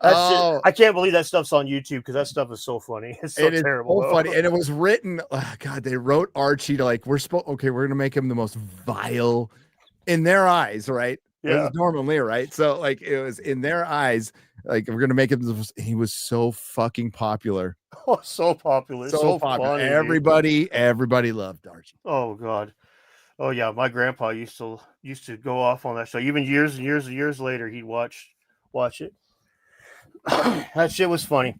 Speaker 1: I can't believe that stuff's on YouTube because that stuff is so funny. It's so terrible.
Speaker 2: So funny. And it was written. Oh God, they wrote Archie to like, we're gonna make him the most vile in their eyes, right? Yeah. It was Norman Lear, right? So like it was in their eyes, like we're gonna make him. He was so fucking popular.
Speaker 1: Oh, so popular. So
Speaker 2: popular.
Speaker 1: Funny,
Speaker 2: everybody loved Archie.
Speaker 1: Oh God. Oh yeah, my grandpa used to go off on that show. Even years and years later, he'd watch it. That shit was funny.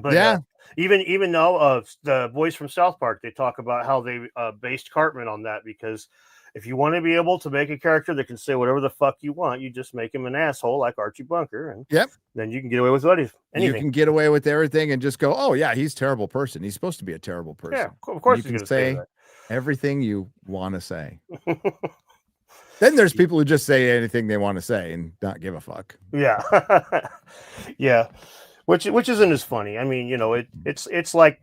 Speaker 1: But yeah, even though the boys from South Park, they talk about how they based Cartman on that, because if you want to be able to make a character that can say whatever the fuck you want, you just make him an asshole like Archie Bunker, and then you can get away with anything.
Speaker 2: You can get away with everything and just go, oh yeah, he's a terrible person. He's supposed to be a terrible person.
Speaker 1: Yeah, of course
Speaker 2: you can say everything you want to say. Then there's people who just say anything they want to say and not give a fuck.
Speaker 1: Yeah. Yeah. Which isn't as funny. I mean, it's like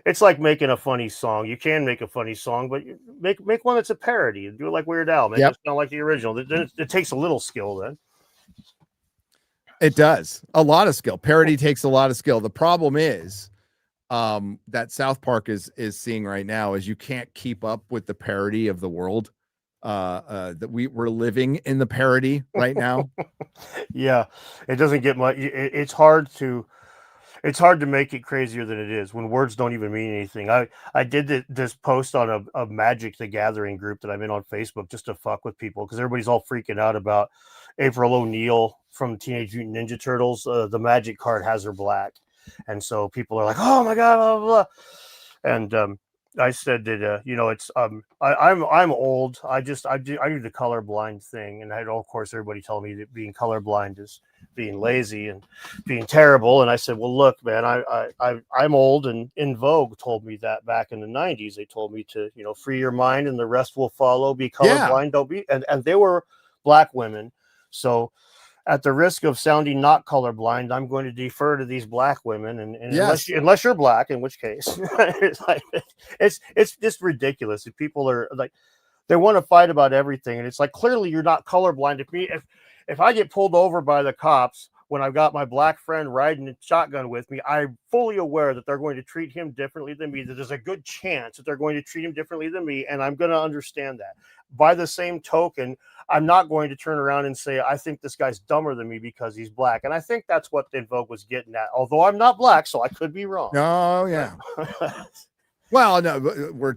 Speaker 1: it's like making a funny song. You can make a funny song, but make one that's a parody. Do it like Weird Al. Make
Speaker 2: Yep.
Speaker 1: it sound like the original. Then it takes a little skill. Then
Speaker 2: It does. A lot of skill. Parody takes a lot of skill. The problem is that South Park is seeing right now is you can't keep up with the parody of the world. That we're living in the parody right now.
Speaker 1: yeah, it doesn't get much. It's hard to make it crazier than it is when words don't even mean anything. I did this post on a Magic the Gathering group that I'm in on Facebook just to fuck with people because everybody's all freaking out about April O'Neil from Teenage Mutant Ninja Turtles. The Magic card has her black, and so people are like, "Oh my god!" Blah, blah, blah. And I said that it's I'm old. I do the colorblind thing, and of course everybody telling me that being colorblind is being lazy and being terrible. And I said, well, look, man, I'm old, and In Vogue told me that back in the 90s. They told me to free your mind and the rest will follow. Be colorblind, don't be. And they were black women, so at the risk of sounding not colorblind, I'm going to defer to these black women, and
Speaker 2: Yes.
Speaker 1: unless you're black, in which case it's just ridiculous. If people are like, they want to fight about everything, and it's like, clearly you're not colorblind. If I get pulled over by the cops when I've got my black friend riding a shotgun with me, I'm fully aware that they're going to treat him differently than me, that there's a good chance that they're going to treat him differently than me, and I'm going to understand that. By the same token, I'm not going to turn around and say, I think this guy's dumber than me because he's black. And I think that's what In Vogue was getting at, although I'm not black, so I could be wrong.
Speaker 2: Oh, yeah. Well, no,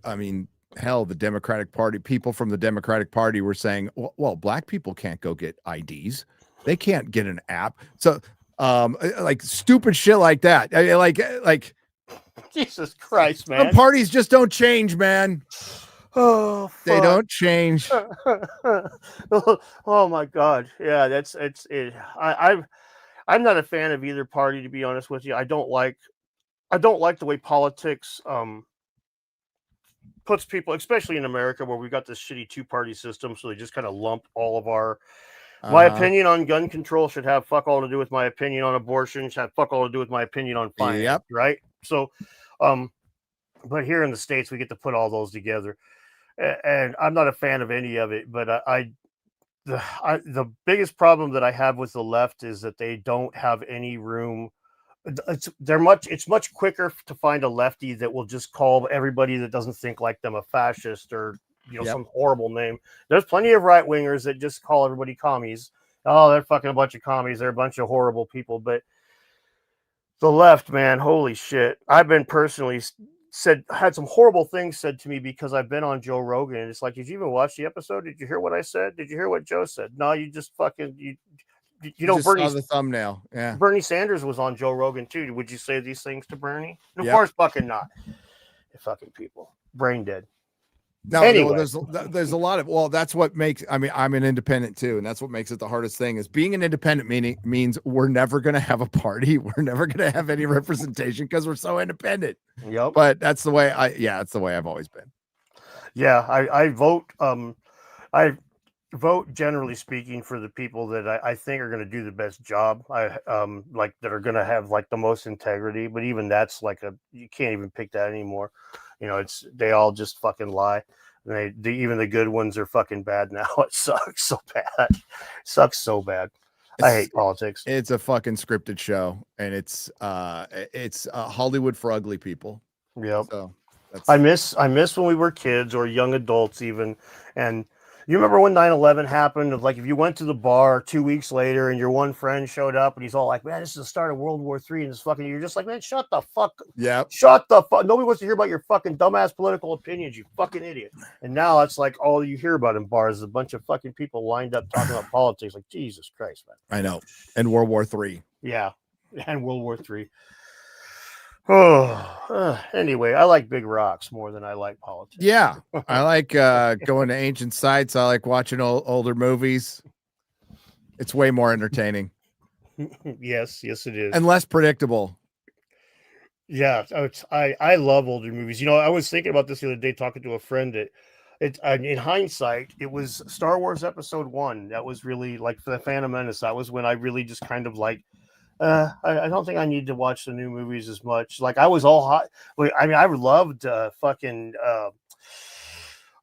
Speaker 2: I mean, hell, the Democratic Party, people from the Democratic Party were saying, well, black people can't go get IDs. They can't get an app. So, like stupid shit like that. I mean, like
Speaker 1: Jesus Christ, man.
Speaker 2: Some parties just don't change, man.
Speaker 1: Oh, fuck.
Speaker 2: They don't change.
Speaker 1: Oh my God. Yeah, it's it. I'm not a fan of either party, to be honest with you. I don't like the way politics puts people, especially in America where we've got this shitty two-party system, so they just kind of lump all of our my opinion on gun control should have fuck all to do with my opinion on abortion, should have fuck all to do with my opinion on finance,
Speaker 2: Yep.
Speaker 1: right? So but here in the States we get to put all those together. And I'm not a fan of any of it, but the biggest problem that I have with the left is that they don't have any room. It's much quicker to find a lefty that will just call everybody that doesn't think like them a fascist or some horrible name. There's plenty of right wingers that just call everybody commies. Oh, they're fucking a bunch of commies. They're a bunch of horrible people. But the left, man, holy shit! I've been personally had some horrible things said to me because I've been on Joe Rogan, and it's like, did you even watch the episode? Did you hear what I said? Did you hear what Joe said? No, you just fucking you know,
Speaker 2: Bernie saw the thumbnail. Yeah,
Speaker 1: Bernie Sanders was on Joe Rogan too. Would you say these things to Bernie? Of
Speaker 2: Yep.
Speaker 1: course, fucking not. You fucking people, brain dead.
Speaker 2: No,
Speaker 1: Anyway.
Speaker 2: there's a lot of, well, that's what makes, I mean, I'm an independent too, and that's what makes it the hardest thing is being an independent means we're never going to have a party. We're never going to have any representation because we're so independent.
Speaker 1: Yep.
Speaker 2: But that's the way that's the way I've always been.
Speaker 1: Yeah, I vote. I vote, generally speaking, for the people that I think are going to do the best job. Like that are going to have like the most integrity. But even that's like you can't even pick that anymore. They all just fucking lie. Even the good ones are fucking bad now. It sucks so bad. I hate politics.
Speaker 2: It's a fucking scripted show, and it's Hollywood for ugly people.
Speaker 1: Yep.
Speaker 2: So
Speaker 1: I miss when we were kids or young adults even, and you remember when 9/11 happened? Of like, if you went to the bar 2 weeks later and your one friend showed up and he's all like, "Man, this is the start of World War III," and this fucking, you're just like, "Man, shut the fuck."
Speaker 2: Yeah.
Speaker 1: Shut the fuck. Nobody wants to hear about your fucking dumbass political opinions, you fucking idiot. And now it's like all you hear about in bars is a bunch of fucking people lined up talking about politics. Like, Jesus Christ, man.
Speaker 2: I know. And World War III.
Speaker 1: Yeah, and World War III. Oh, anyway, I like big rocks more than I like politics.
Speaker 2: Yeah, I like going to ancient sites. I like watching older movies. It's way more entertaining.
Speaker 1: Yes, it is,
Speaker 2: and less predictable.
Speaker 1: Yeah, I love older movies. I was thinking about this the other day, talking to a friend that in hindsight, it was Star Wars Episode 1 that was really like, for the Phantom Menace. That was when I really just kind of like. I don't think I need to watch the new movies as much. Like I was all hot. I mean, I loved fucking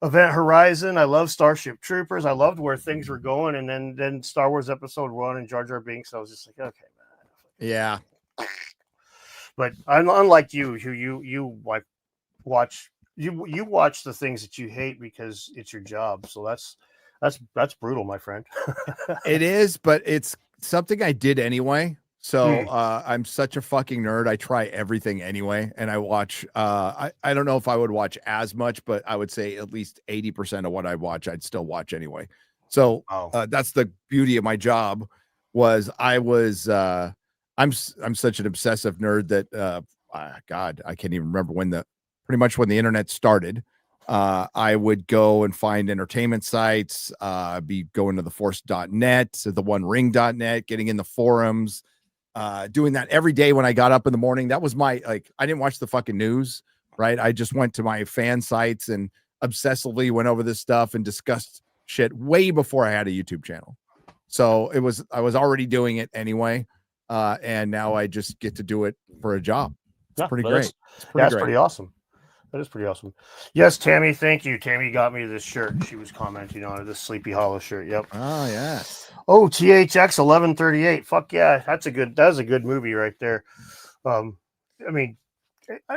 Speaker 1: Event Horizon. I love Starship Troopers. I loved where things were going, and then Star Wars Episode 1 and Jar Jar Binks. I was just like, okay, man.
Speaker 2: Yeah.
Speaker 1: But unlike you, who you like watch you watch the things that you hate because it's your job. So that's brutal, my friend.
Speaker 2: It is, but it's something I did anyway. So I'm such a fucking nerd. I try everything anyway. And I watch, I don't know if I would watch as much, but I would say at least 80% of what I watch, I'd still watch anyway. So that's the beauty of my job was I'm such an obsessive nerd that, God, I can't even remember pretty much when the internet started. I would go and find entertainment sites, be going to the force.net, to the onering.net, getting in the forums, doing that every day when I got up in the morning. That was I didn't watch the fucking news, right? I just went to my fan sites and obsessively went over this stuff and discussed shit way before I had a YouTube channel. So I was already doing it anyway. And now I just get to do it for a job. It's pretty great.
Speaker 1: That's pretty awesome. That is pretty awesome. Yes, Tammy, thank you. Tammy got me this shirt. She was commenting on it, this Sleepy Hollow shirt. Yep.
Speaker 2: Oh, yes.
Speaker 1: Oh, THX 1138. Fuck yeah. That's a good movie right there. I mean,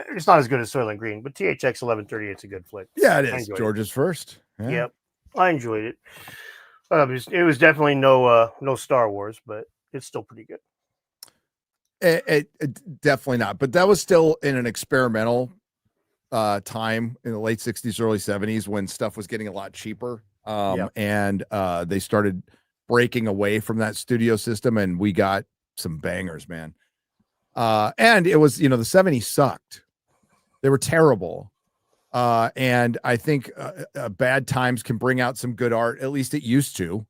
Speaker 1: it's not as good as Soylent Green, but THX 1138 is a good flick.
Speaker 2: Yeah, it is. George's first. Yeah.
Speaker 1: Yep. I enjoyed it. It was definitely no Star Wars, but it's still pretty good.
Speaker 2: It definitely not. But that was still in an experimental time in the late 60s, early 70s when stuff was getting a lot cheaper. And they started breaking away from that studio system, and we got some bangers, man. And it was, the 70s sucked. They were terrible. And I think bad times can bring out some good art. At least it used to.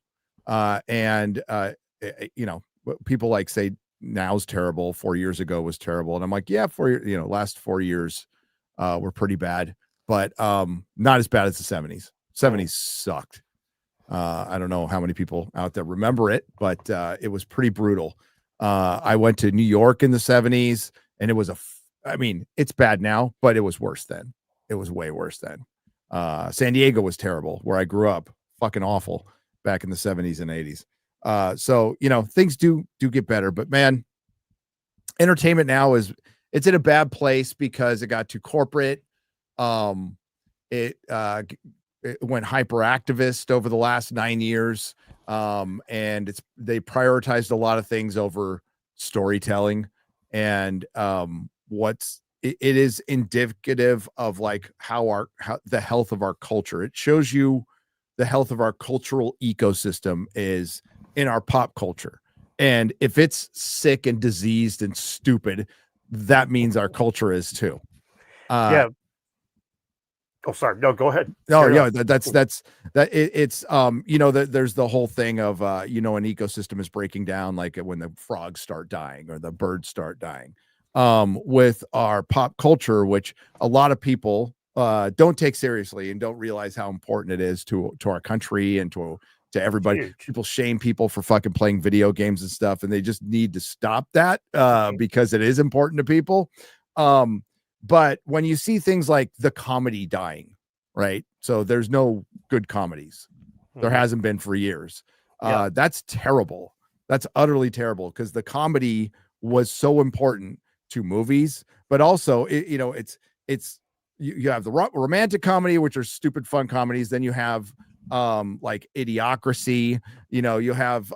Speaker 2: People like say now's terrible. 4 years ago was terrible. And I'm like, yeah, last 4 years were pretty bad, but not as bad as the 70s. 70s sucked. I don't know how many people out there remember it, but it was pretty brutal. I went to New York in the 70s, and it was it's bad now, but it was worse then. It was way worse then. San Diego was terrible, where I grew up. Fucking awful back in the 70s and 80s. So things do get better, but man, entertainment now it's in a bad place because it got too corporate. It went hyperactivist over the last 9 years. And they prioritized a lot of things over storytelling. And it is indicative of like how the health of our culture. It shows you the health of our cultural ecosystem is in our pop culture. And if it's sick and diseased and stupid, that means our culture is too.
Speaker 1: Yeah. Oh, sorry. No, go ahead.
Speaker 2: No, yeah, there's the whole thing of an ecosystem is breaking down, like when the frogs start dying or the birds start dying. With our pop culture, which a lot of people don't take seriously and don't realize how important it is to our country and to everybody.
Speaker 1: Huge.
Speaker 2: People shame people for fucking playing video games and stuff, and they just need to stop that because it is important to people. But when you see things like the comedy dying, right? So there's no good comedies. There hasn't been for years. That's terrible. That's utterly terrible because the comedy was so important to movies, but also you have the romantic comedy, which are stupid fun comedies. Then you have like Idiocracy. You have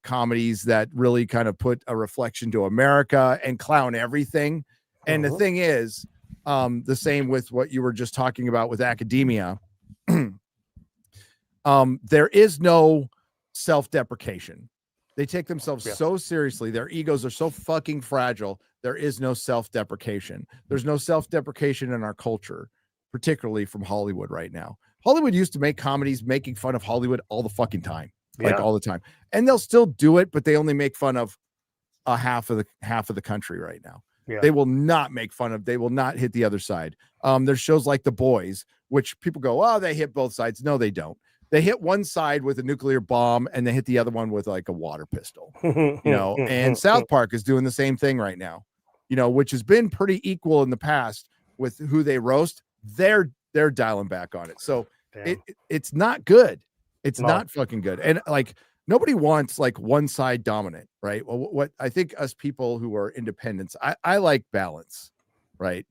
Speaker 2: comedies that really kind of put a reflection to America and clown everything. And the thing is, the same with what you were just talking about with academia. There is no self-deprecation. They take themselves so seriously. Their egos are so fucking fragile. There is no self-deprecation. There's no self-deprecation in our culture, particularly from Hollywood right now. Hollywood used to make comedies making fun of Hollywood all the fucking time, all the time. And they'll still do it, but they only make fun of half of the country right now. Yeah. They will not make fun of. They will not hit the other side. There's shows like The Boys, which people go, oh, they hit both sides. No, they don't. they hit one side with a nuclear bomb and they hit the other one with like a water pistol, and South Park is doing the same thing right now, which has been pretty equal in the past with who they roast. They're dialing back on it. So it's not good. It's not fucking good. And like, nobody wants like one side dominant, right? Well, what I think us people who are independents, I like balance, right?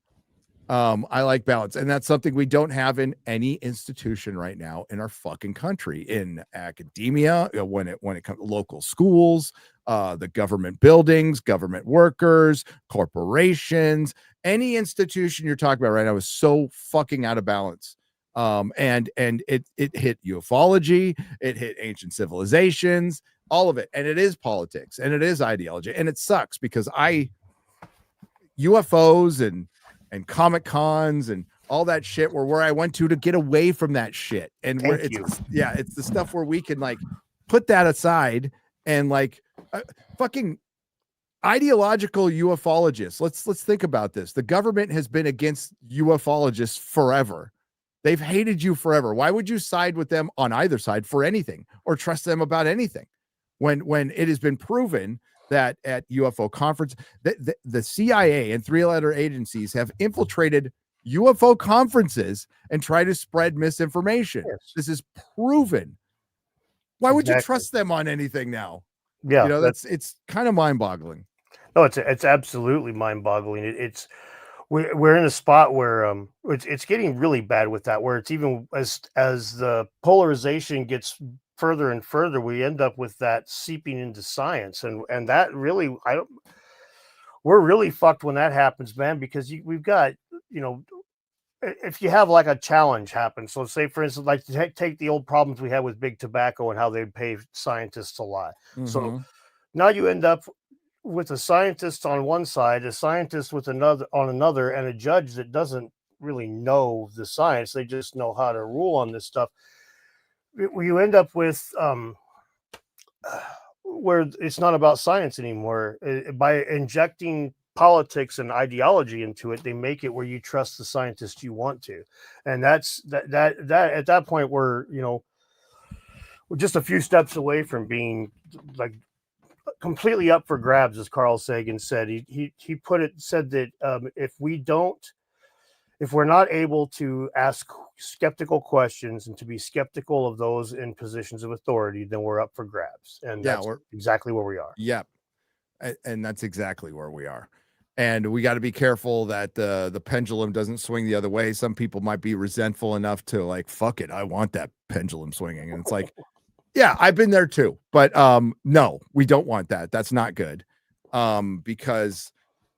Speaker 2: I like balance, and that's something we don't have in any institution right now in our fucking country. In academia, when it comes to local schools, the government buildings, government workers, corporations, any institution you're talking about right now is so fucking out of balance. And it hit ufology, it hit ancient civilizations, all of it, and it is politics, and it is ideology, and it sucks because UFOs and Comic Cons and all that shit were where I went to get away from that shit. And it's the stuff where we can like put that aside and like fucking ideological ufologists. Let's think about this. The government has been against ufologists forever. They've hated you forever. Why would you side with them on either side for anything or trust them about anything when it has been proven that at UFO conference, the CIA and three-letter agencies have infiltrated UFO conferences and try to spread misinformation. Yes. This is proven. Why would you trust them on anything now?
Speaker 1: Yeah,
Speaker 2: it's kind of mind-boggling.
Speaker 1: No, it's absolutely mind-boggling. We're in a spot where it's getting really bad with that, where it's even as the polarization gets further and further, we end up with that seeping into science, and that really, we're really fucked when that happens, man, because we've got, if you have like a challenge happen, so say for instance, like take the old problems we had with big tobacco and how they'd pay scientists a lot. So now you end up with a scientist on one side, a scientist with another, and a judge that doesn't really know the science. They just know how to rule on this stuff. You end up with where it's not about science anymore. By injecting politics and ideology into it, they make it where you trust the scientist you want to, and that's that at that point we're just a few steps away from being like completely up for grabs, as Carl Sagan said. He said that if we're not able to ask skeptical questions and to be skeptical of those in positions of authority, then we're up for grabs. And that's exactly where we are.
Speaker 2: Yep. And that's exactly where we are. And we got to be careful that the pendulum doesn't swing the other way. Some people might be resentful enough to like, fuck it, I want that pendulum swinging. And it's like, yeah, I've been there too. But no, we don't want that. That's not good. Because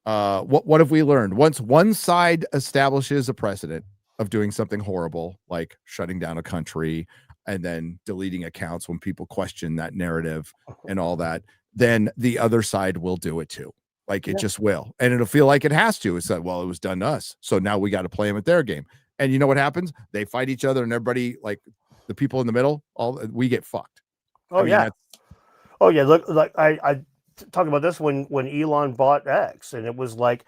Speaker 2: what have we learned? Once one side establishes a precedent of doing something horrible, like shutting down a country and then deleting accounts when people question that narrative and all that, then the other side will do it too. Like it just will. And it'll feel like it has to. It's like, well, it was done to us, so now we got to play them at their game. And you know what happens? They fight each other, and everybody, like the people in the middle, we get fucked.
Speaker 1: Oh, yeah. Look, like I talked about this when Elon bought X, and it was like,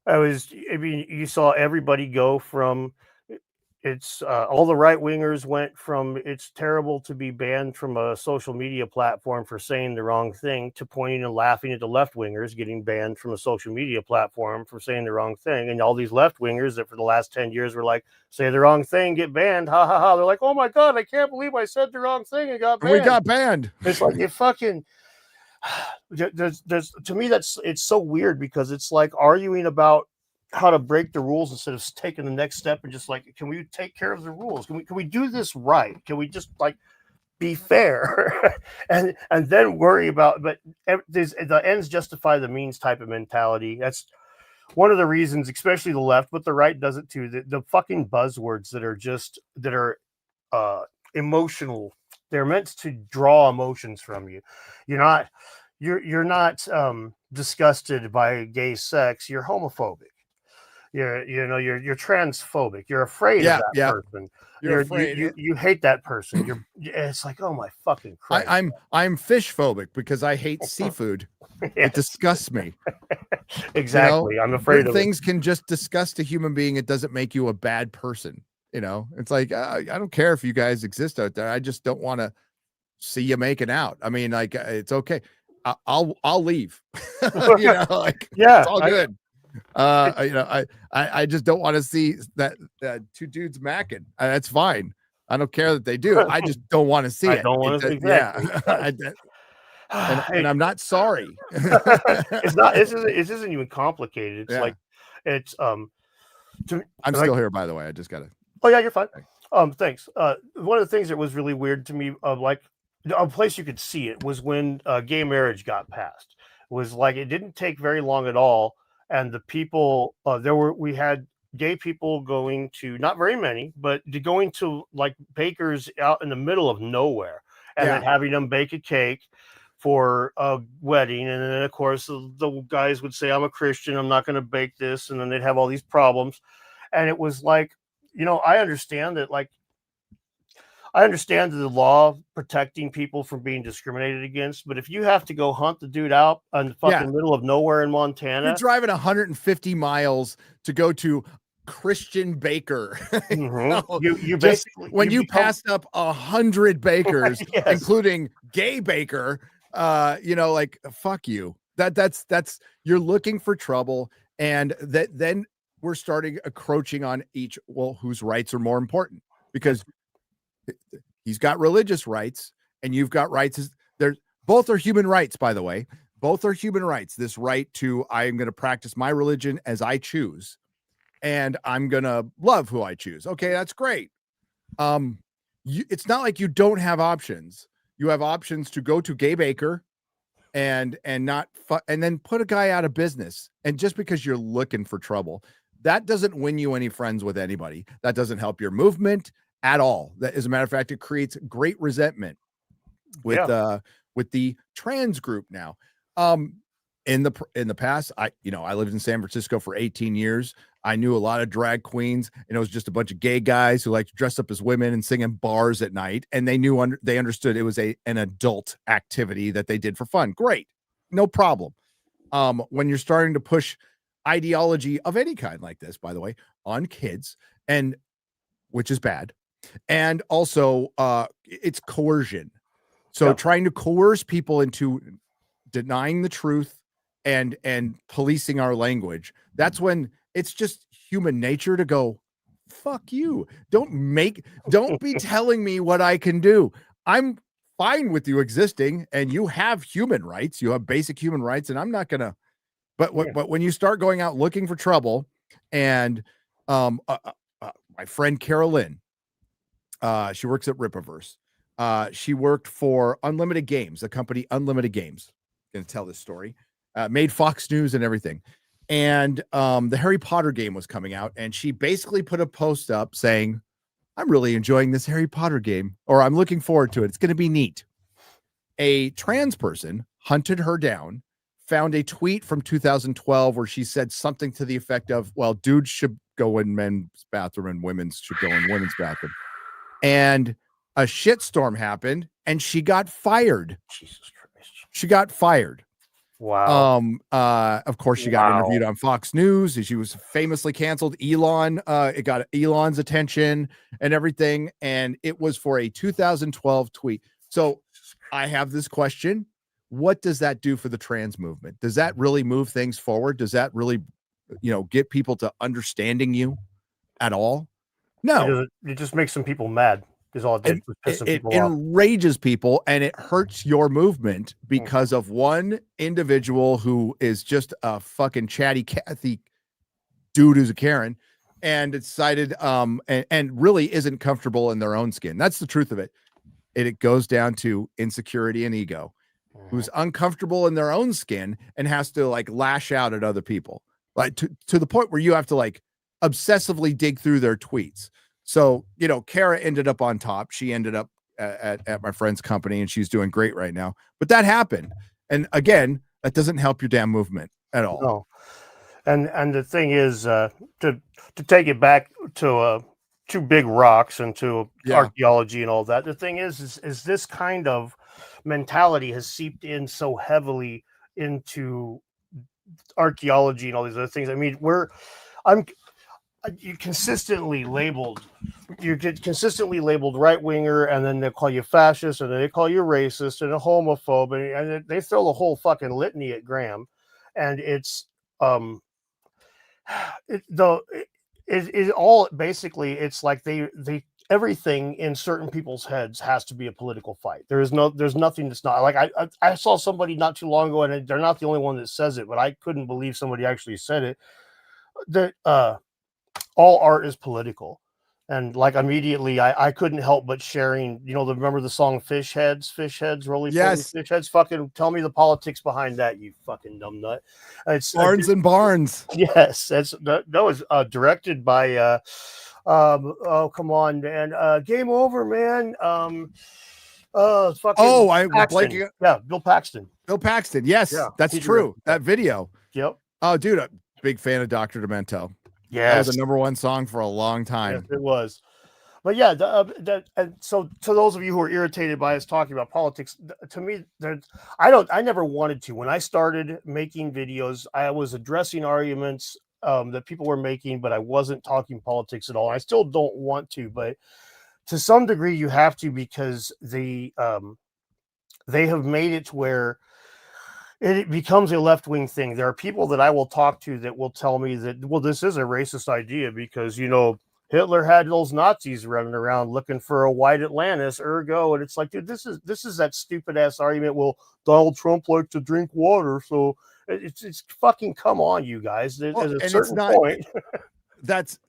Speaker 1: you saw everybody go from all the right wingers went from it's terrible to be banned from a social media platform for saying the wrong thing to pointing and laughing at the left wingers getting banned from a social media platform for saying the wrong thing. And all these left wingers that for the last 10 years were like, say the wrong thing, get banned. Ha ha ha. They're like, oh my God, I can't believe I said the wrong thing and got banned.
Speaker 2: We got banned.
Speaker 1: It's like, you fucking, there's to me, it's so weird because it's like arguing about how to break the rules instead of taking the next step and just like, can we take care of the rules? Can we do this right? Can we just like be fair and then worry about? But the ends justify the means type of mentality. That's one of the reasons, especially the left, but the right does it too. The fucking buzzwords that are emotional. They're meant to draw emotions from you. You're not disgusted by gay sex. You're homophobic. You're transphobic. You're afraid of that person. You're afraid. You hate that person. It's like, oh my fucking Christ.
Speaker 2: I'm fish phobic because I hate seafood. Yes. It disgusts me.
Speaker 1: Exactly. I'm afraid of
Speaker 2: things can just disgust a human being. It doesn't make you a bad person. It's like, I don't care if you guys exist out there. I just don't want to see you making out. I mean, like, it's okay. I'll leave. Like, it's
Speaker 1: Yeah,
Speaker 2: all good. I just don't want to see that two dudes macking. That's fine. I don't care that they do. I just don't want to see
Speaker 1: I
Speaker 2: it.
Speaker 1: don't want to exactly.
Speaker 2: Yeah. And I'm not sorry.
Speaker 1: It's not. This isn't even complicated. It's
Speaker 2: Yeah.
Speaker 1: like it's
Speaker 2: I'm
Speaker 1: like,
Speaker 2: still here, by the way. I just gotta.
Speaker 1: oh yeah, you're fine. Thanks. One of the things that was really weird to me, like a place you could see it, was when gay marriage got passed. It was like it didn't take very long at all, and the people we had gay people going to, not very many, but going to like bakers out in the middle of nowhere, and then having them bake a cake for a wedding, and then of course the guys would say, I'm a Christian, I'm not going to bake this, and then they'd have all these problems. And it was like, I understand that, like, I understand the law protecting people from being discriminated against, but if you have to go hunt the dude out in the fucking middle of nowhere in Montana,
Speaker 2: you're driving 150 miles to go to Christian baker.
Speaker 1: You basically,
Speaker 2: when you passed up 100 bakers,
Speaker 1: yes,
Speaker 2: including gay baker, like, fuck you. That's you're looking for trouble, and then we're starting encroaching on whose rights are more important, because he's got religious rights and you've got rights. Both are human rights, by the way. Both are human rights. This right to, I am going to practice my religion as I choose, and I'm going to love who I choose. Okay, that's great. It's not like you don't have options. You have options to go to gay baker and not and then put a guy out of business. And just because you're looking for trouble, that doesn't win you any friends with anybody. That doesn't help your movement at all. That, as a matter of fact, it creates great resentment with the trans group now. In the past, I lived in San Francisco for 18 years. I knew a lot of drag queens, and it was just a bunch of gay guys who like to dress up as women and sing in bars at night. And they understood it was an adult activity that they did for fun. Great. No problem. When you're starting to push ideology of any kind like this, by the way, on kids, and which is bad. And also it's coercion. So trying to coerce people into denying the truth and policing our language, that's when it's just human nature to go, fuck you. Don't be telling me what I can do. I'm fine with you existing, and you have human rights. You have basic human rights, and I'm not gonna. But when you start going out looking for trouble, and my friend Carolyn, she works at Rippaverse. She worked for Unlimited Games, the company Unlimited Games. I'm gonna tell this story. Made Fox News and everything. And the Harry Potter game was coming out, and she basically put a post up saying, I'm really enjoying this Harry Potter game, or I'm looking forward to it. It's going to be neat. A trans person hunted her down, found a tweet from 2012 where she said something to the effect of, well, dudes should go in men's bathroom and women's should go in women's bathroom. And a shitstorm happened, and she got fired.
Speaker 1: Jesus Christ.
Speaker 2: She got fired.
Speaker 1: Wow.
Speaker 2: Of course, she got interviewed on Fox News. She was famously canceled. It got Elon's attention and everything. And it was for a 2012 tweet. So I have this question. What does that do for the trans movement? Does that really move things forward? Does that really, get people to understanding you at all? No.
Speaker 1: It just makes some people mad.
Speaker 2: It enrages people, and it hurts your movement because of one individual who is just a fucking chatty Cathy dude who's a Karen and decided and really isn't comfortable in their own skin. That's the truth of it. It goes down to insecurity and ego, who's uncomfortable in their own skin and has to like lash out at other people, like to the point where you have to like obsessively dig through their tweets. So, Kara ended up on top. She ended up at my friend's company, and she's doing great right now. But that happened. And again, that doesn't help your damn movement at all.
Speaker 1: No. And the thing is, to take it back to two big rocks and to archaeology and all that, the thing is this kind of mentality has seeped in so heavily into archaeology and all these other things. I mean, you consistently labeled you get consistently labeled right winger, and then they call you fascist, and then they call you racist and a homophobe, and they throw the whole fucking litany at Graham, and it's it, though it all basically it's like they everything in certain people's heads has to be a political fight. There's nothing that's not like I saw somebody not too long ago, and they're not the only one that says it, but I couldn't believe somebody actually said it, that all art is political. And like immediately I couldn't help but sharing, remember the song Fish Heads, roly poly
Speaker 2: Yes.
Speaker 1: fish heads, fucking tell me the politics behind that, you fucking dumb nut. It's
Speaker 2: Barnes and Barnes.
Speaker 1: Yes, that was directed by oh come on, man. Game over, man. Fucking
Speaker 2: I'm blanking.
Speaker 1: Yeah, Bill Paxton.
Speaker 2: Bill Paxton. Yes,
Speaker 1: Yeah,
Speaker 2: that's true. That video.
Speaker 1: Yep.
Speaker 2: Oh, dude, a big fan of Dr. Demento.
Speaker 1: Yes.
Speaker 2: That was the #1 song for a long time.
Speaker 1: Yes, it was. But yeah, and so to those of you who are irritated by us talking about politics, to me, I never wanted to. When I started making videos, I was addressing arguments that people were making, but I wasn't talking politics at all. I still don't want to, but to some degree, you have to, because they have made it to where it becomes a left-wing thing. There are people that I will talk to that will tell me that, well, this is a racist idea because, Hitler had those Nazis running around looking for a white Atlantis, ergo. And it's like, dude, this is that stupid ass argument. Well, Donald Trump likes to drink water. So it's fucking, come on, you guys. At a certain point.
Speaker 2: That's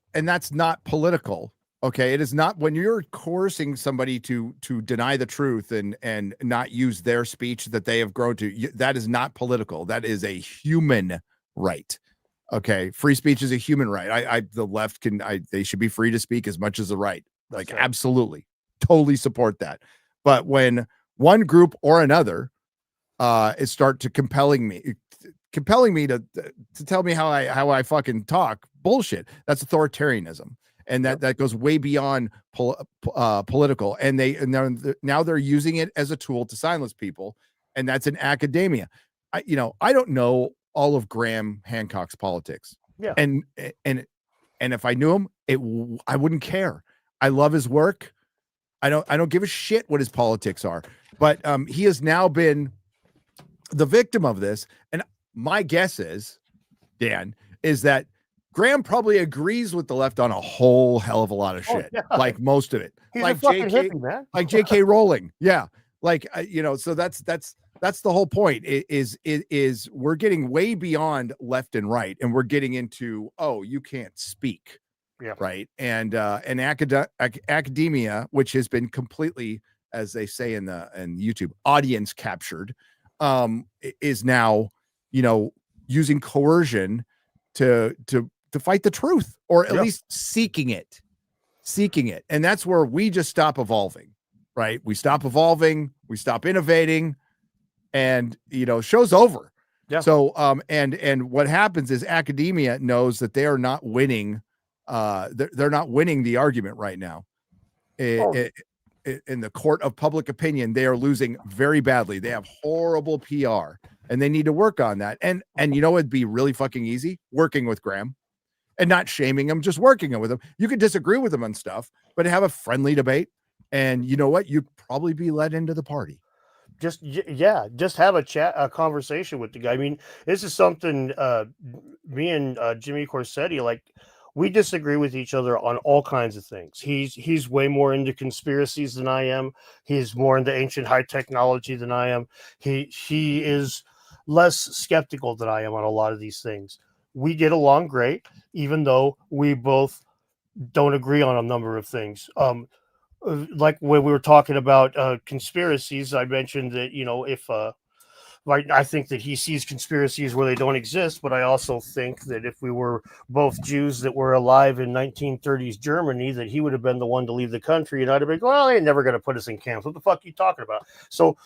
Speaker 2: not political. Okay, it is not. When you're coercing somebody to deny the truth and not use their speech that they have grown to, that is not political. That is a human right. Okay, free speech is a human right. The left they should be free to speak as much as the right. Like, right. Absolutely, totally support that. But when one group or another is start to compelling me to tell me how I fucking talk, bullshit. That's authoritarianism. And that goes way beyond political, and now they're using it as a tool to silence people, and that's in academia. I don't know all of Graham Hancock's politics, and if I knew him, I wouldn't care. I love his work. I don't give a shit what his politics are, but he has now been the victim of this, and my guess is, Dan, is that Graham probably agrees with the left on a whole hell of a lot of shit, like most of it.
Speaker 1: He's
Speaker 2: like
Speaker 1: a fucking hippie, man.
Speaker 2: Like J.K. Rowling, yeah. Like so that's the whole point. Is we're getting way beyond left and right, and we're getting into you can't speak, right? And academia, which has been completely, as they say in YouTube, audience captured, is now using coercion to fight the truth, or at least seeking it. And that's where we just stop evolving, right? We stop evolving, we stop innovating, and show's over. Yeah. So and what happens is academia knows that they are not winning. They're not winning the argument right now. In the court of public opinion, they are losing very badly. They have horrible PR, and they need to work on that. And it'd be really fucking easy working with Graham. And not shaming him, just working with him. You could disagree with him on stuff, but have a friendly debate. And you know what? You'd probably be let into the party.
Speaker 1: Just have a conversation with the guy. I mean, this is something me and Jimmy Corsetti, like, we disagree with each other on all kinds of things. He's way more into conspiracies than I am. He's more into ancient high technology than I am. He is less skeptical than I am on a lot of these things. We get along great, even though we both don't agree on a number of things. Like when we were talking about conspiracies, I mentioned that, if I think that he sees conspiracies where they don't exist, but I also think that if we were both Jews that were alive in 1930s Germany, that he would have been the one to leave the country, and I'd have been, well, they're never going to put us in camps. What the fuck are you talking about? So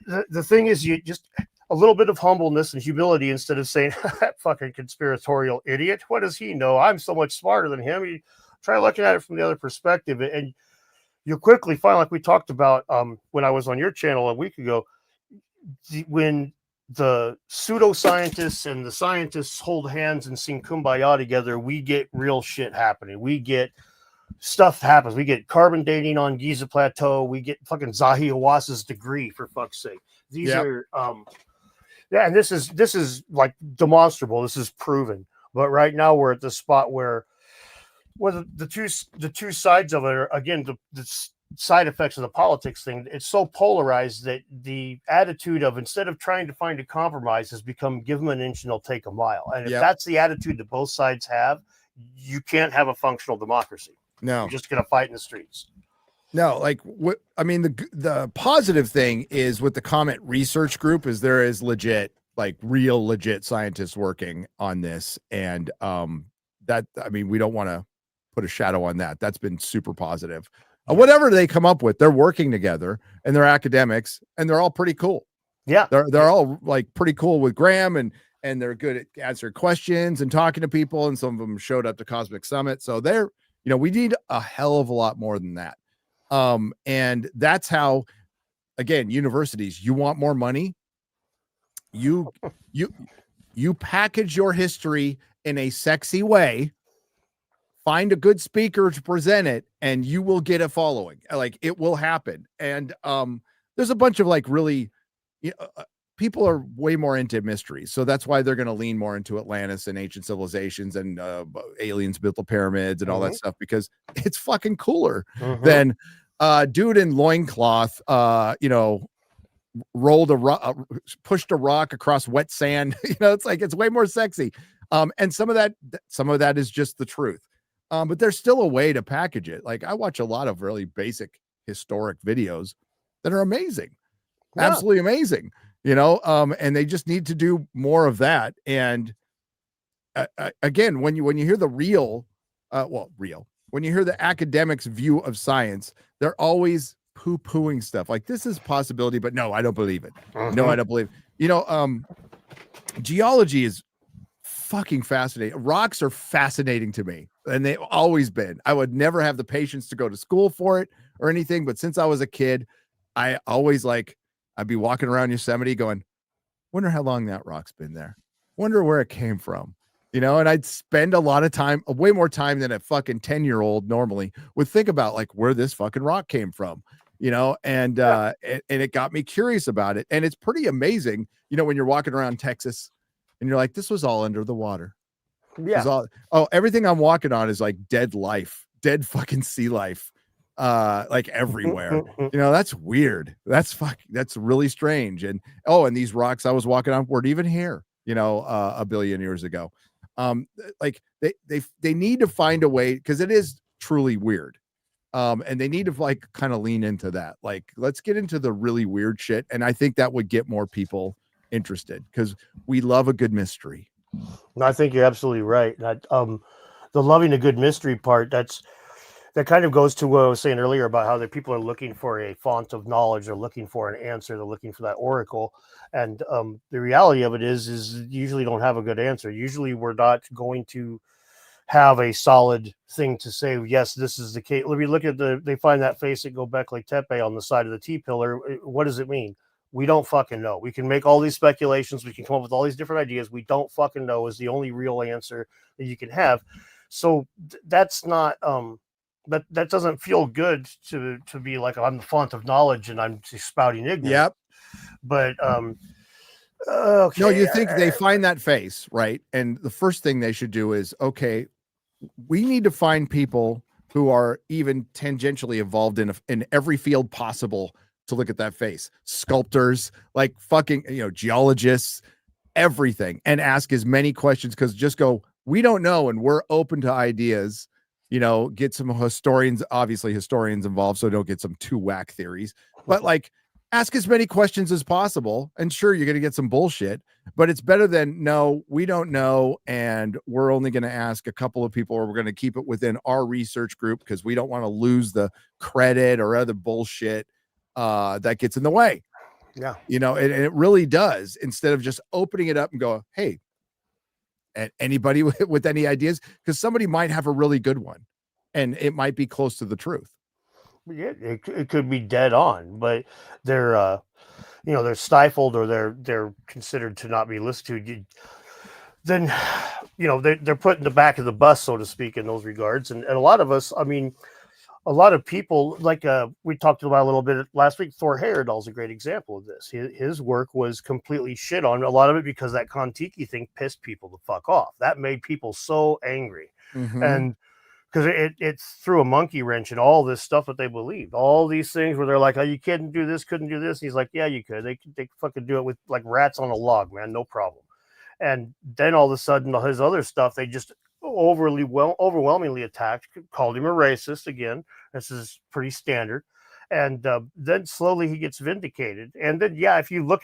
Speaker 1: the thing is, you just a little bit of humbleness and humility instead of saying, that fucking conspiratorial idiot, what does he know? I'm so much smarter than him. You try looking at it from the other perspective, and you quickly find, like we talked about when I was on your channel a week ago, when the pseudoscientists and the scientists hold hands and sing kumbaya together, we get real shit happening. We get stuff happens. We get carbon dating on Giza Plateau. We get fucking Zahi Hawas's degree, for fuck's sake. These are yeah, and this is like demonstrable. This is proven. But right now we're at the spot where the two sides of it are, again, the side effects of the politics thing. It's so polarized that the attitude of, instead of trying to find a compromise, has become give them an inch and they'll take a mile. And if that's the attitude that both sides have, you can't have a functional democracy.
Speaker 2: No,
Speaker 1: you're just gonna fight in the streets.
Speaker 2: No, like what I mean, the positive thing is with the Comet Research Group is there is legit, like real legit scientists working on this, and that, I mean, we don't want to put a shadow on that. That's been super positive. Whatever they come up with, they're working together, and they're academics, and they're all pretty cool.
Speaker 1: Yeah,
Speaker 2: they're all like pretty cool with Graham, and they're good at answering questions and talking to people, and some of them showed up to Cosmic Summit, so they're, you know, we need a hell of a lot more than that. And that's how, again, universities, you want more money, you package your history in a sexy way, find a good speaker to present it, and you will get a following. Like, it will happen. And there's a bunch of like really, you know, people are way more into mysteries, so that's why they're going to lean more into Atlantis and ancient civilizations and aliens built the pyramids and all that stuff, because it's fucking cooler than dude in loincloth, you know, rolled a rock, pushed a rock across wet sand. You know, it's like, it's way more sexy. And some of that is just the truth. But there's still a way to package it. Like, I watch a lot of really basic historic videos that are amazing, absolutely amazing. You know, and they just need to do more of that. And again, when you hear the when you hear the academics' view of science, they're always poo-pooing stuff like, this is possibility, but no, I don't believe it. No, I don't believe. You know, geology is fucking fascinating. Rocks are fascinating to me, and they've always been. I would never have the patience to go to school for it or anything, but since I was a kid, I always like, I'd be walking around Yosemite going, wonder how long that rock's been there. Wonder where it came from. You know, and I'd spend a lot of time, way more time than a fucking 10-year-old normally would think about, like, where this fucking rock came from, you know, and it got me curious about it. And it's pretty amazing, you know, when you're walking around Texas and you're like, this was all under the water. Yeah. Everything I'm walking on is like dead life, dead fucking sea life. Like everywhere. You know, that's weird. That's really strange. And these rocks I was walking on weren't even here, you know, a billion years ago. Like they need to find a way, because it is truly weird. And they need to like kind of lean into that. Like, let's get into the really weird shit. And I think that would get more people interested, because we love a good mystery.
Speaker 1: I think you're absolutely right. The loving a good mystery part, that kind of goes to what I was saying earlier about how the people are looking for a font of knowledge. They're looking for an answer. They're looking for that oracle. And the reality of it is usually don't have a good answer. Usually we're not going to have a solid thing to say, yes, this is the case. Let me look at they find that face at Göbekli Tepe on the side of the T-pillar. What does it mean? We don't fucking know. We can make all these speculations. We can come up with all these different ideas. We don't fucking know is the only real answer that you can have. So that's not... But that doesn't feel good to be like, I'm the font of knowledge and I'm spouting ignorance.
Speaker 2: Yep.
Speaker 1: But
Speaker 2: okay. No, you think they find that face, right? And the first thing they should do is, okay, we need to find people who are even tangentially involved in every field possible to look at that face. Sculptors, like fucking, you know, geologists, everything, and ask as many questions, because just go, we don't know, and we're open to ideas. You know, get some historians involved, so don't get some too whack theories, but like, ask as many questions as possible. And sure, you're going to get some bullshit, but it's better than, no, we don't know, and we're only going to ask a couple of people, or we're going to keep it within our research group because we don't want to lose the credit or other bullshit that gets in the way.
Speaker 1: Yeah.
Speaker 2: You know, and it really does, instead of just opening it up and go, hey, anybody with any ideas, because somebody might have a really good one and it might be close to the truth.
Speaker 1: Yeah, it could be dead on, but they're they're stifled or they're considered to not be listened to, then they're put in the back of the bus, so to speak, in those regards. And a lot of us, I mean, a lot of people, like we talked about a little bit last week. Thor Heyerdahl is a great example of this. His work was completely shit on, a lot of it because that Kon-Tiki thing pissed people the fuck off. That made people so angry, and because it threw a monkey wrench in all this stuff that they believed. All these things where they're like, "Oh, you couldn't do this, couldn't do this." And he's like, "Yeah, you could. They fucking do it with like rats on a log, man, no problem." And then all of a sudden, his other stuff, they just overwhelmingly attacked, called him a racist again. This is pretty standard. And then slowly he gets vindicated. And then, yeah, if you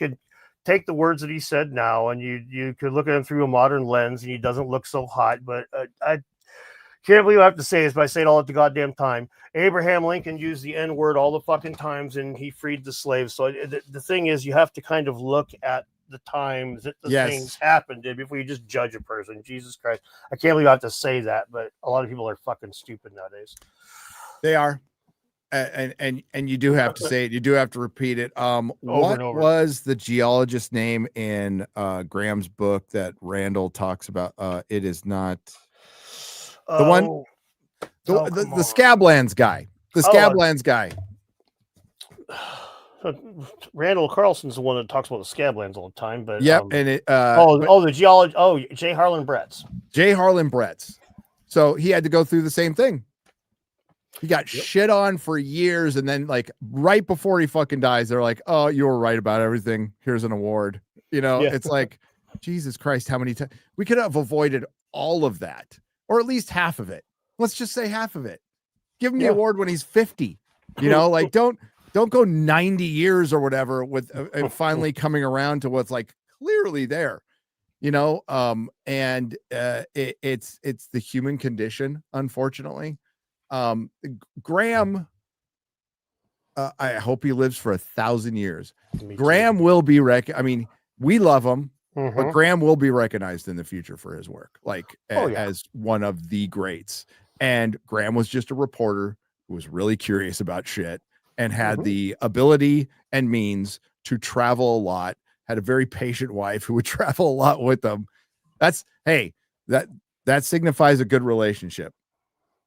Speaker 1: take the words that he said now, and you could look at him through a modern lens, and he doesn't look so hot. But I can't believe I have to say this, but I say it all at the goddamn time. Abraham Lincoln used the N word all the fucking times, and he freed the slaves. So the thing is, you have to kind of look at the times that the things happened before you just judge a person. Jesus Christ. I can't believe I have to say that, but a lot of people are fucking stupid nowadays.
Speaker 2: They are. And you do have to say it. You do have to repeat it. What was the geologist's name in Graham's book that Randall talks about? It is not the one, the Scablands guy. The Scablands guy.
Speaker 1: Randall Carlson's the one that talks about the Scablands all the time, but
Speaker 2: and it
Speaker 1: the geologist, J. Harlan Bretz.
Speaker 2: J. Harlan Bretz. So he had to go through the same thing. He got shit on for years, and then like right before he fucking dies, they're like, "Oh, you were right about everything. Here's an award." It's like, Jesus Christ, how many times we could have avoided all of that, or at least half of it. Let's just say half of it. Give him the award when he's 50. Like don't go 90 years or whatever with finally coming around to what's like clearly there. And it's the human condition, unfortunately. Graham, I hope he lives for 1,000 years. Graham will be we love him, but Graham will be recognized in the future for his work, as one of the greats. And Graham was just a reporter who was really curious about shit and had the ability and means to travel a lot, had a very patient wife who would travel a lot with them. That signifies a good relationship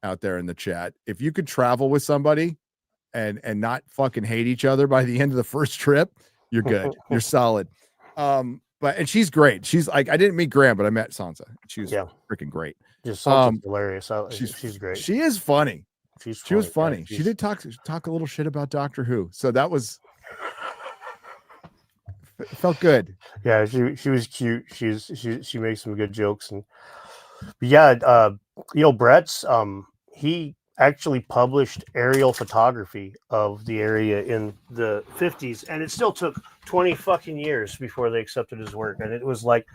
Speaker 2: out there in the chat. If you could travel with somebody and not fucking hate each other by the end of the first trip, you're good. You're solid. And she's great. She's like, I didn't meet Graham, but I met Sansa. She was freaking great.
Speaker 1: Sansa's hilarious. She's great.
Speaker 2: She is funny. She was funny.
Speaker 1: Yeah,
Speaker 2: she did talk a little shit about Doctor Who. So that was felt good.
Speaker 1: Yeah, she was cute. She makes some good jokes. And Brett's he actually published aerial photography of the area in the 50s, and it still took 20 fucking years before they accepted his work. And it was like,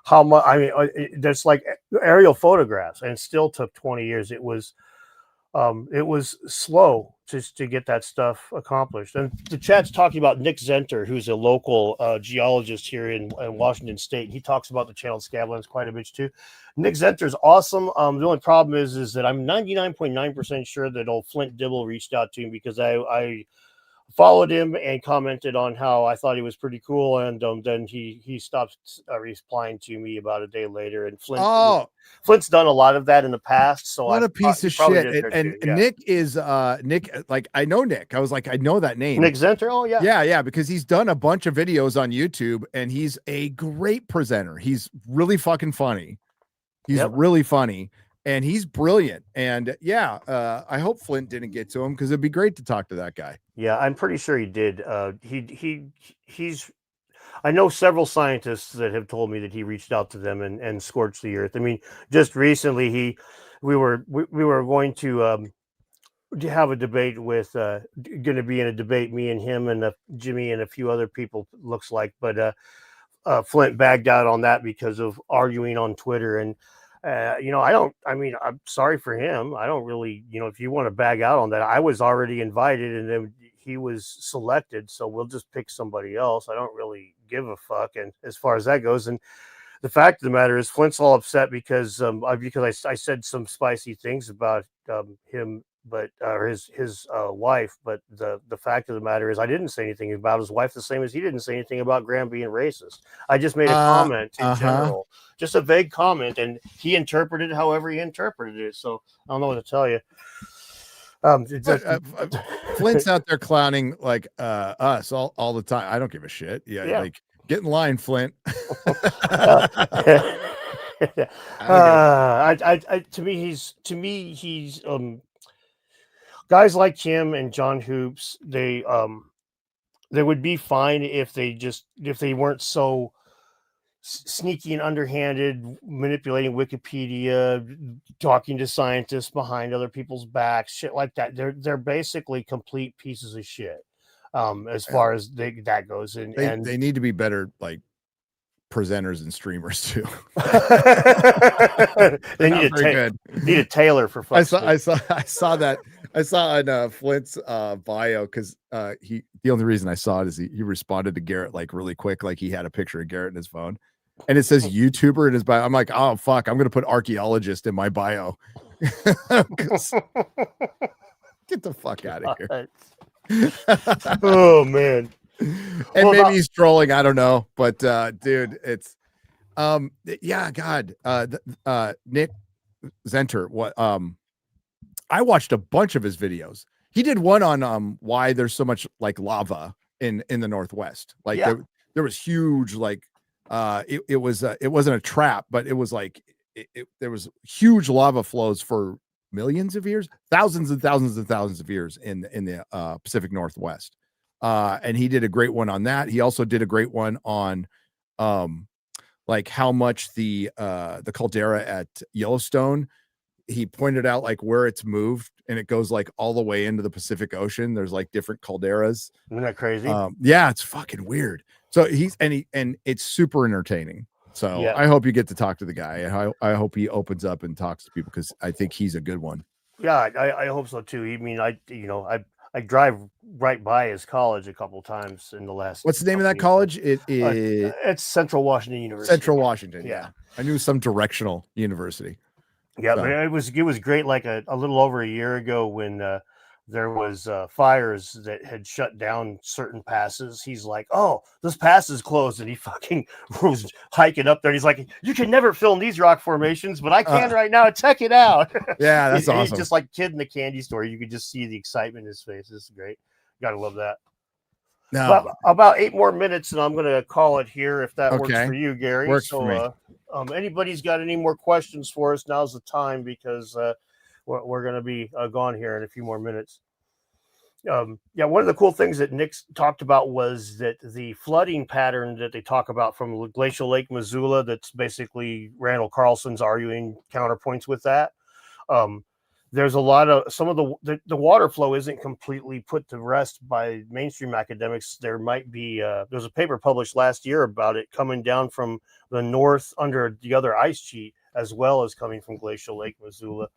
Speaker 1: how much? I mean, there's like aerial photographs, and it still took 20 years. It was slow to get that stuff accomplished. And the chat's talking about Nick Zenter, who's a local geologist here in Washington State. He talks about the channeled Scablands quite a bit too. Nick Zenter's awesome. The only problem is that I'm 99.9% sure that old Flint Dibble reached out to him, because I followed him and commented on how I thought he was pretty cool, and then he stopped replying to me about a day later. And Flint's done a lot of that in the past. So
Speaker 2: what a piece of shit. And Nick is Nick, like I know Nick. I was like, I know that name.
Speaker 1: Nick Zenter. Oh yeah.
Speaker 2: Yeah, because he's done a bunch of videos on YouTube, and he's a great presenter. He's really fucking funny. He's really funny, and he's brilliant. And I hope Flint didn't get to him, because it'd be great to talk to that guy.
Speaker 1: Yeah, I'm pretty sure he did. He's I know several scientists that have told me that he reached out to them and scorched the earth. I mean, just recently we were going to have a debate with going to be in a debate, me and him and Jimmy and a few other people, looks like, but Flint bagged out on that because of arguing on Twitter. And I'm sorry for him. I don't really, if you want to bag out on that, I was already invited and then he was selected, so we'll just pick somebody else. I don't really give a fuck. And as far as that goes, and the fact of the matter is, Flint's all upset because I said some spicy things about him but or his wife. But the fact of the matter is, I didn't say anything about his wife, the same as he didn't say anything about Graham being racist. I just made a comment in general, just a vague comment, and he interpreted it however he interpreted it. So I don't know what to tell you.
Speaker 2: Flint's out there clowning like us all the time. I don't give a shit. Yeah. Like get in line, Flint.
Speaker 1: To me he's guys like him and John Hoops, they would be fine if they weren't so sneaky and underhanded, manipulating Wikipedia, talking to scientists behind other people's backs, shit like that. They're basically complete pieces of shit, as far as that goes. And
Speaker 2: they need to be better, like presenters and streamers too.
Speaker 1: They need a tailor for fuck's sake.
Speaker 2: I saw that. I saw on Flint's bio, because the only reason I saw it is he responded to Garrett like really quick, like he had a picture of Garrett in his phone, and it says YouTuber in his bio. I'm like, oh fuck, I'm gonna put archaeologist in my bio. Get the fuck out of here.
Speaker 1: Oh man.
Speaker 2: And maybe he's trolling, I don't know, but dude, it's God, Nick Zenter, what I watched a bunch of his videos. He did one on why there's so much like lava in the Northwest. Like there was huge, like it wasn't a trap, but it was like there was huge lava flows for millions of years, thousands and thousands and thousands of years in the Pacific Northwest. And he did a great one on that. He also did a great one on like how much the caldera at Yellowstone, he pointed out like where it's moved, and it goes like all the way into the Pacific Ocean. There's like different calderas.
Speaker 1: Isn't that crazy?
Speaker 2: Yeah, it's fucking weird. So and it's super entertaining. So I hope you get to talk to the guy. I hope he opens up and talks to people, because I think he's a good one.
Speaker 1: Yeah, I hope so too. I mean, I drive right by his college a couple times in the last.
Speaker 2: What's the name of that college?
Speaker 1: It's Central Washington University.
Speaker 2: Central Washington. Yeah. I knew some directional university.
Speaker 1: Yeah, so. It was great. Like a little over a year ago, when there was fires that had shut down certain passes. He's like, "Oh, this pass is closed," and he fucking was hiking up there. And he's like, "You can never film these rock formations, but I can right now. Check it out."
Speaker 2: Yeah, that's awesome.
Speaker 1: He's just like kid in the candy store. You could just see the excitement in his face. This is great. Gotta love that. No, about 8 more minutes, and I'm going to call it here if that works for you, Gary.
Speaker 2: Works for me.
Speaker 1: Anybody's got any more questions for us? Now's the time, because we're going to be gone here in a few more minutes. One of the cool things that Nick talked about was that the flooding pattern that they talk about from Glacial Lake Missoula, that's basically Randall Carlson's arguing counterpoints with that. There's a lot of some of the water flow isn't completely put to rest by mainstream academics. There might be there's a paper published last year about it coming down from the north under the other ice sheet, as well as coming from Glacial Lake Missoula.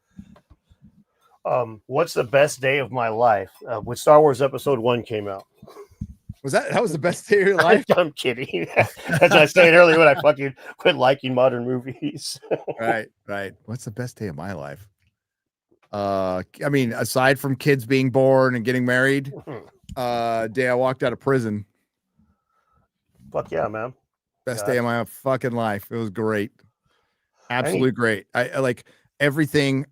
Speaker 1: What's the best day of my life? When Star Wars Episode 1 came out.
Speaker 2: That was the best day of your life?
Speaker 1: I'm kidding. As I said earlier, when I fucking quit liking modern movies.
Speaker 2: Right. What's the best day of my life? I mean, aside from kids being born and getting married, day I walked out of prison.
Speaker 1: Fuck yeah, man.
Speaker 2: Best day of my fucking life. It was great. Absolutely great. I like everything.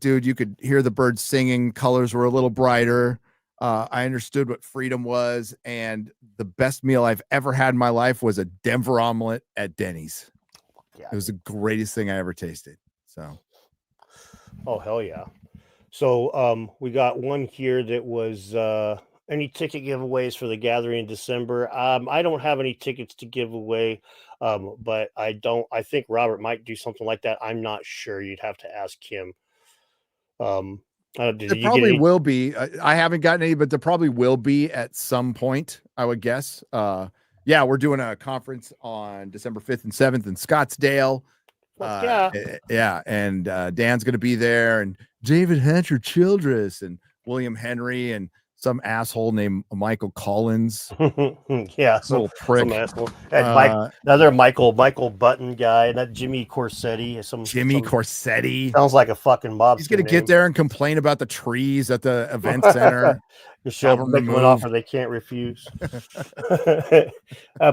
Speaker 2: Dude, you could hear the birds singing. Colors were a little brighter. I understood what freedom was. And the best meal I've ever had in my life was a Denver omelet at Denny's. Yeah. It was the greatest thing I ever tasted. So.
Speaker 1: Oh, hell yeah. So we got one here that was any ticket giveaways for the gathering in December. I don't have any tickets to give away, but I think Robert might do something like that. I'm not sure. You'd have to ask him.
Speaker 2: There probably will be. I haven't gotten any, but there probably will be at some point, I would guess. We're doing a conference on December 5th and 7th in Scottsdale. And Dan's going to be there, and David Hatcher Childress and William Henry, and some asshole named Michael Collins,
Speaker 1: Yeah,
Speaker 2: little prick.
Speaker 1: some asshole. And Mike, another Michael Button guy, and that Jimmy Corsetti.
Speaker 2: Jimmy Corsetti
Speaker 1: sounds like a fucking mobster.
Speaker 2: He's gonna get there and complain about the trees at the event center.
Speaker 1: Show them make them an offer they can't refuse.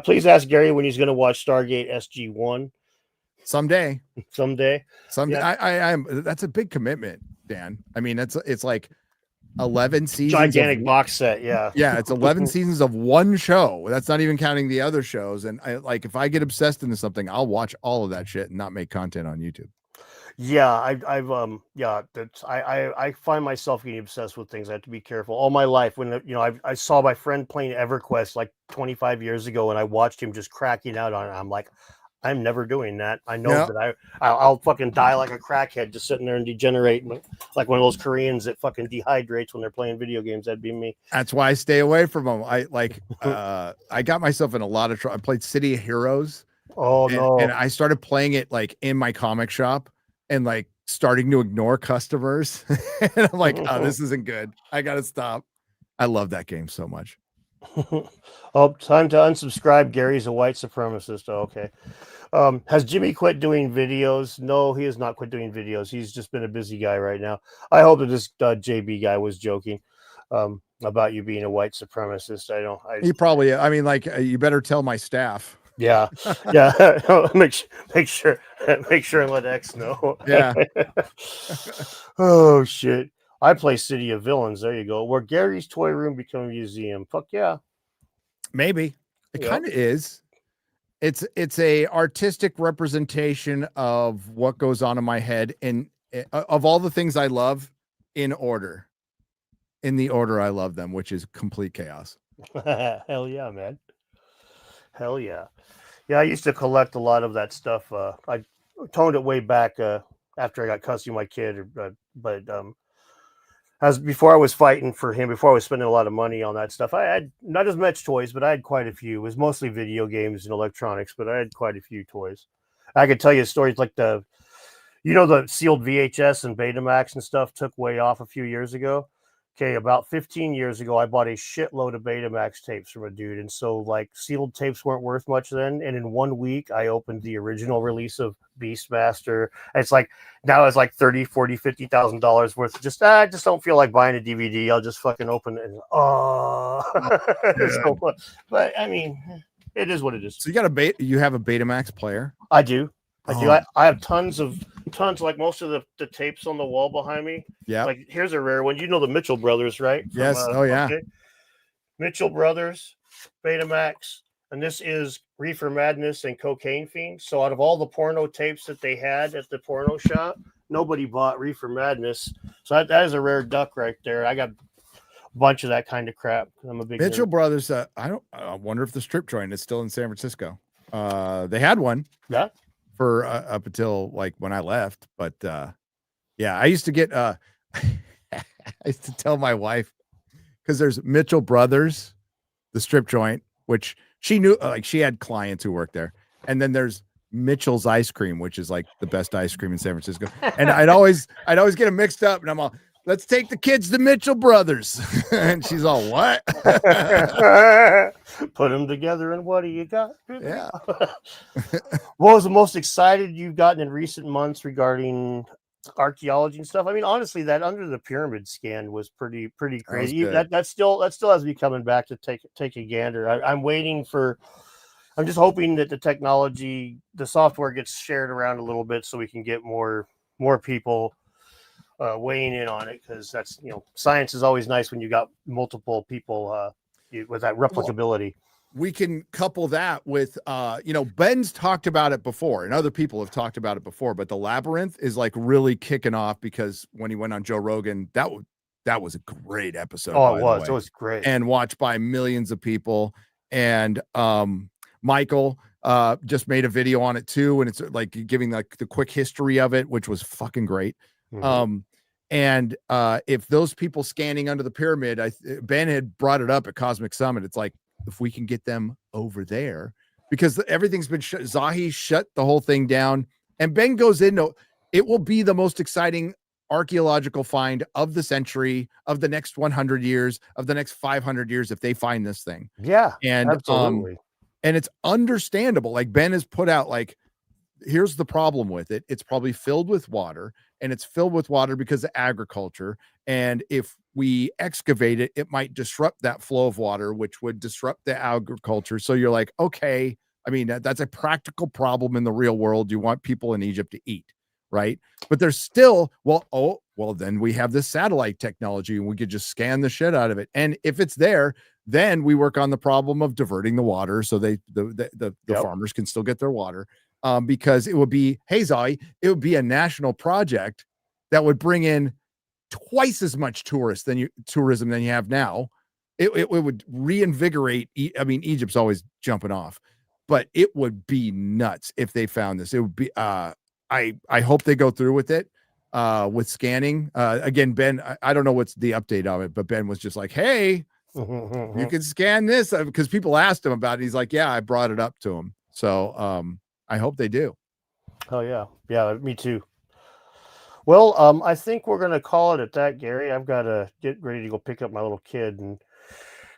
Speaker 1: Please ask Gary when he's going to watch Stargate SG-1
Speaker 2: someday.
Speaker 1: Yeah.
Speaker 2: I'm that's a big commitment, Dan. I mean, it's like 11 seasons,
Speaker 1: gigantic box set. Yeah,
Speaker 2: it's 11 seasons of one show. That's not even counting the other shows. And if I get obsessed into something, I'll watch all of that shit and not make content on YouTube.
Speaker 1: Yeah, I find myself getting obsessed with things. I have to be careful. All my life, when I saw my friend playing EverQuest like 25 years ago, and I watched him just cracking out on it. I'm like, I'm never doing that. I know that I'll fucking die like a crackhead, just sitting there and degenerate like one of those Koreans that fucking dehydrates when they're playing video games. That'd be me.
Speaker 2: That's why I stay away from them. I got myself in a lot of trouble. I played City of Heroes. And I started playing it like in my comic shop. And like starting to ignore customers. And I'm like, oh, this isn't good. I gotta stop. I love that game so much.
Speaker 1: Time to unsubscribe. Gary's a white supremacist. Okay. Has Jimmy quit doing videos? No, he has not quit doing videos. He's just been a busy guy right now. I hope that this JB guy was joking about you being a white supremacist.
Speaker 2: He probably, I mean, like, you better tell my staff.
Speaker 1: Yeah. make sure and let X know.
Speaker 2: Yeah.
Speaker 1: Oh shit. I play City of Villains. There you go. Where Gary's toy room become a museum. Fuck yeah.
Speaker 2: Maybe. It kind of is. It's a artistic representation of what goes on in my head and of all the things I love in the order I love them, which is complete chaos.
Speaker 1: Hell yeah, man. Hell yeah. Yeah, I used to collect a lot of that stuff. I toned it way back after I got custody of my kid, but as before I was fighting for him, before I was spending a lot of money on that stuff, I had not as much toys, but I had quite a few. It was mostly video games and electronics, but I had quite a few toys. I could tell you stories like the sealed VHS and Betamax and stuff took way off a few years ago. Okay, about 15 years ago, I bought a shitload of Betamax tapes from a dude. And so, like, sealed tapes weren't worth much then. And in 1 week, I opened the original release of Beastmaster. It's like, now it's like $30,000, $40,000, $50,000 worth. I just don't feel like buying a DVD. I'll just fucking open it and, but I mean, it is what it is.
Speaker 2: So you have a Betamax player?
Speaker 1: I do. I have tons, like most of the tapes on the wall behind me.
Speaker 2: Yeah.
Speaker 1: Like here's a rare one. You know the Mitchell brothers, right?
Speaker 2: Yes. Yeah. Okay.
Speaker 1: Mitchell brothers, Betamax, and this is Reefer Madness and Cocaine Fiend. So out of all the porno tapes that they had at the porno shop, nobody bought Reefer Madness. So that is a rare duck right there. I got a bunch of that kind of crap. I'm a big
Speaker 2: Mitchell brothers. I wonder if the strip joint is still in San Francisco. They had one.
Speaker 1: Yeah.
Speaker 2: For up until like when I left, but I used to get I used to tell my wife because there's Mitchell Brothers, the strip joint, which she knew, like she had clients who worked there, and then there's Mitchell's Ice Cream, which is like the best ice cream in San Francisco, and I'd always get them mixed up, and I'm all, let's take the kids to Mitchell Brothers, and she's all, what?
Speaker 1: Put them together, and what do you got?
Speaker 2: Yeah.
Speaker 1: What was the most excited you've gotten in recent months regarding archaeology and stuff? I mean, honestly, that Under the Pyramid scan was pretty crazy. That still has me coming back to take a gander. I'm waiting for. I'm just hoping that the technology, the software gets shared around a little bit so we can get more people weighing in on it, because that's, science is always nice when you got multiple people with that replicability.
Speaker 2: We can couple that with Ben's talked about it before and other people have talked about it before, but the Labyrinth is like really kicking off because when he went on Joe Rogan, that was a great episode.
Speaker 1: It was great
Speaker 2: and watched by millions of people. And Michael just made a video on it too, and it's like giving like the quick history of it, which was fucking great. Mm-hmm. And if those people scanning under the pyramid, Ben had brought it up at Cosmic Summit. It's like, if we can get them over there, because everything's been Zahi shut the whole thing down, and Ben goes into it will be the most exciting archaeological find of the century, of the next 100 years, of the next 500 years if they find this thing.
Speaker 1: Yeah,
Speaker 2: And
Speaker 1: absolutely.
Speaker 2: and it's understandable. Like Ben has put out, like, here's the problem with it. It's probably filled with water, and it's filled with water because of agriculture. And if we excavate it, it might disrupt that flow of water, which would disrupt the agriculture. So you're like, okay, I mean, that's a practical problem in the real world. You want people in Egypt to eat, right? But there's still, well, then we have this satellite technology and we could just scan the shit out of it. And if it's there, then we work on the problem of diverting the water so the farmers can still get their water. Because it would be, hey, Zoe, it would be a national project that would bring in twice as much tourism than you have now. It would reinvigorate. I mean, Egypt's always jumping off, but it would be nuts if they found this. It would be. I hope they go through with it. With scanning. Again, Ben, I don't know what's the update of it, but Ben was just like, hey, you can scan this, because people asked him about it. He's like, yeah, I brought it up to him. So I hope they do.
Speaker 1: Oh yeah. Yeah, me too. Well, I think we're gonna call it at that, Gary. I've got to get ready to go pick up my little kid and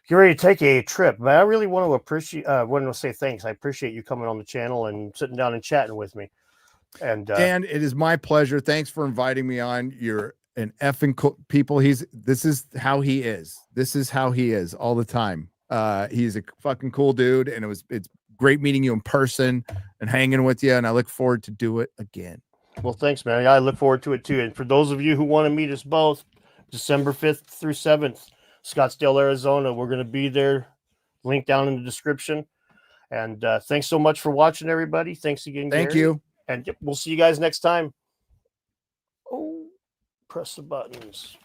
Speaker 1: get ready to take a trip. But I really want to say thanks. I appreciate you coming on the channel and sitting down and chatting with me. And
Speaker 2: Dan, it is my pleasure. Thanks for inviting me on. You're an effing people. This is how he is. This is how he is all the time. He's a fucking cool dude, and it's great meeting you in person and hanging with you, and I look forward to do it again.
Speaker 1: Well, thanks, man. I look forward to it too. And for those of you who want to meet us both, December 5th through 7th, Scottsdale, Arizona, we're going to be there. Link down in the description. And thanks so much for watching, everybody. Thanks again,
Speaker 2: Thank
Speaker 1: Gary.
Speaker 2: you.
Speaker 1: And we'll see you guys next time. Oh, press the buttons.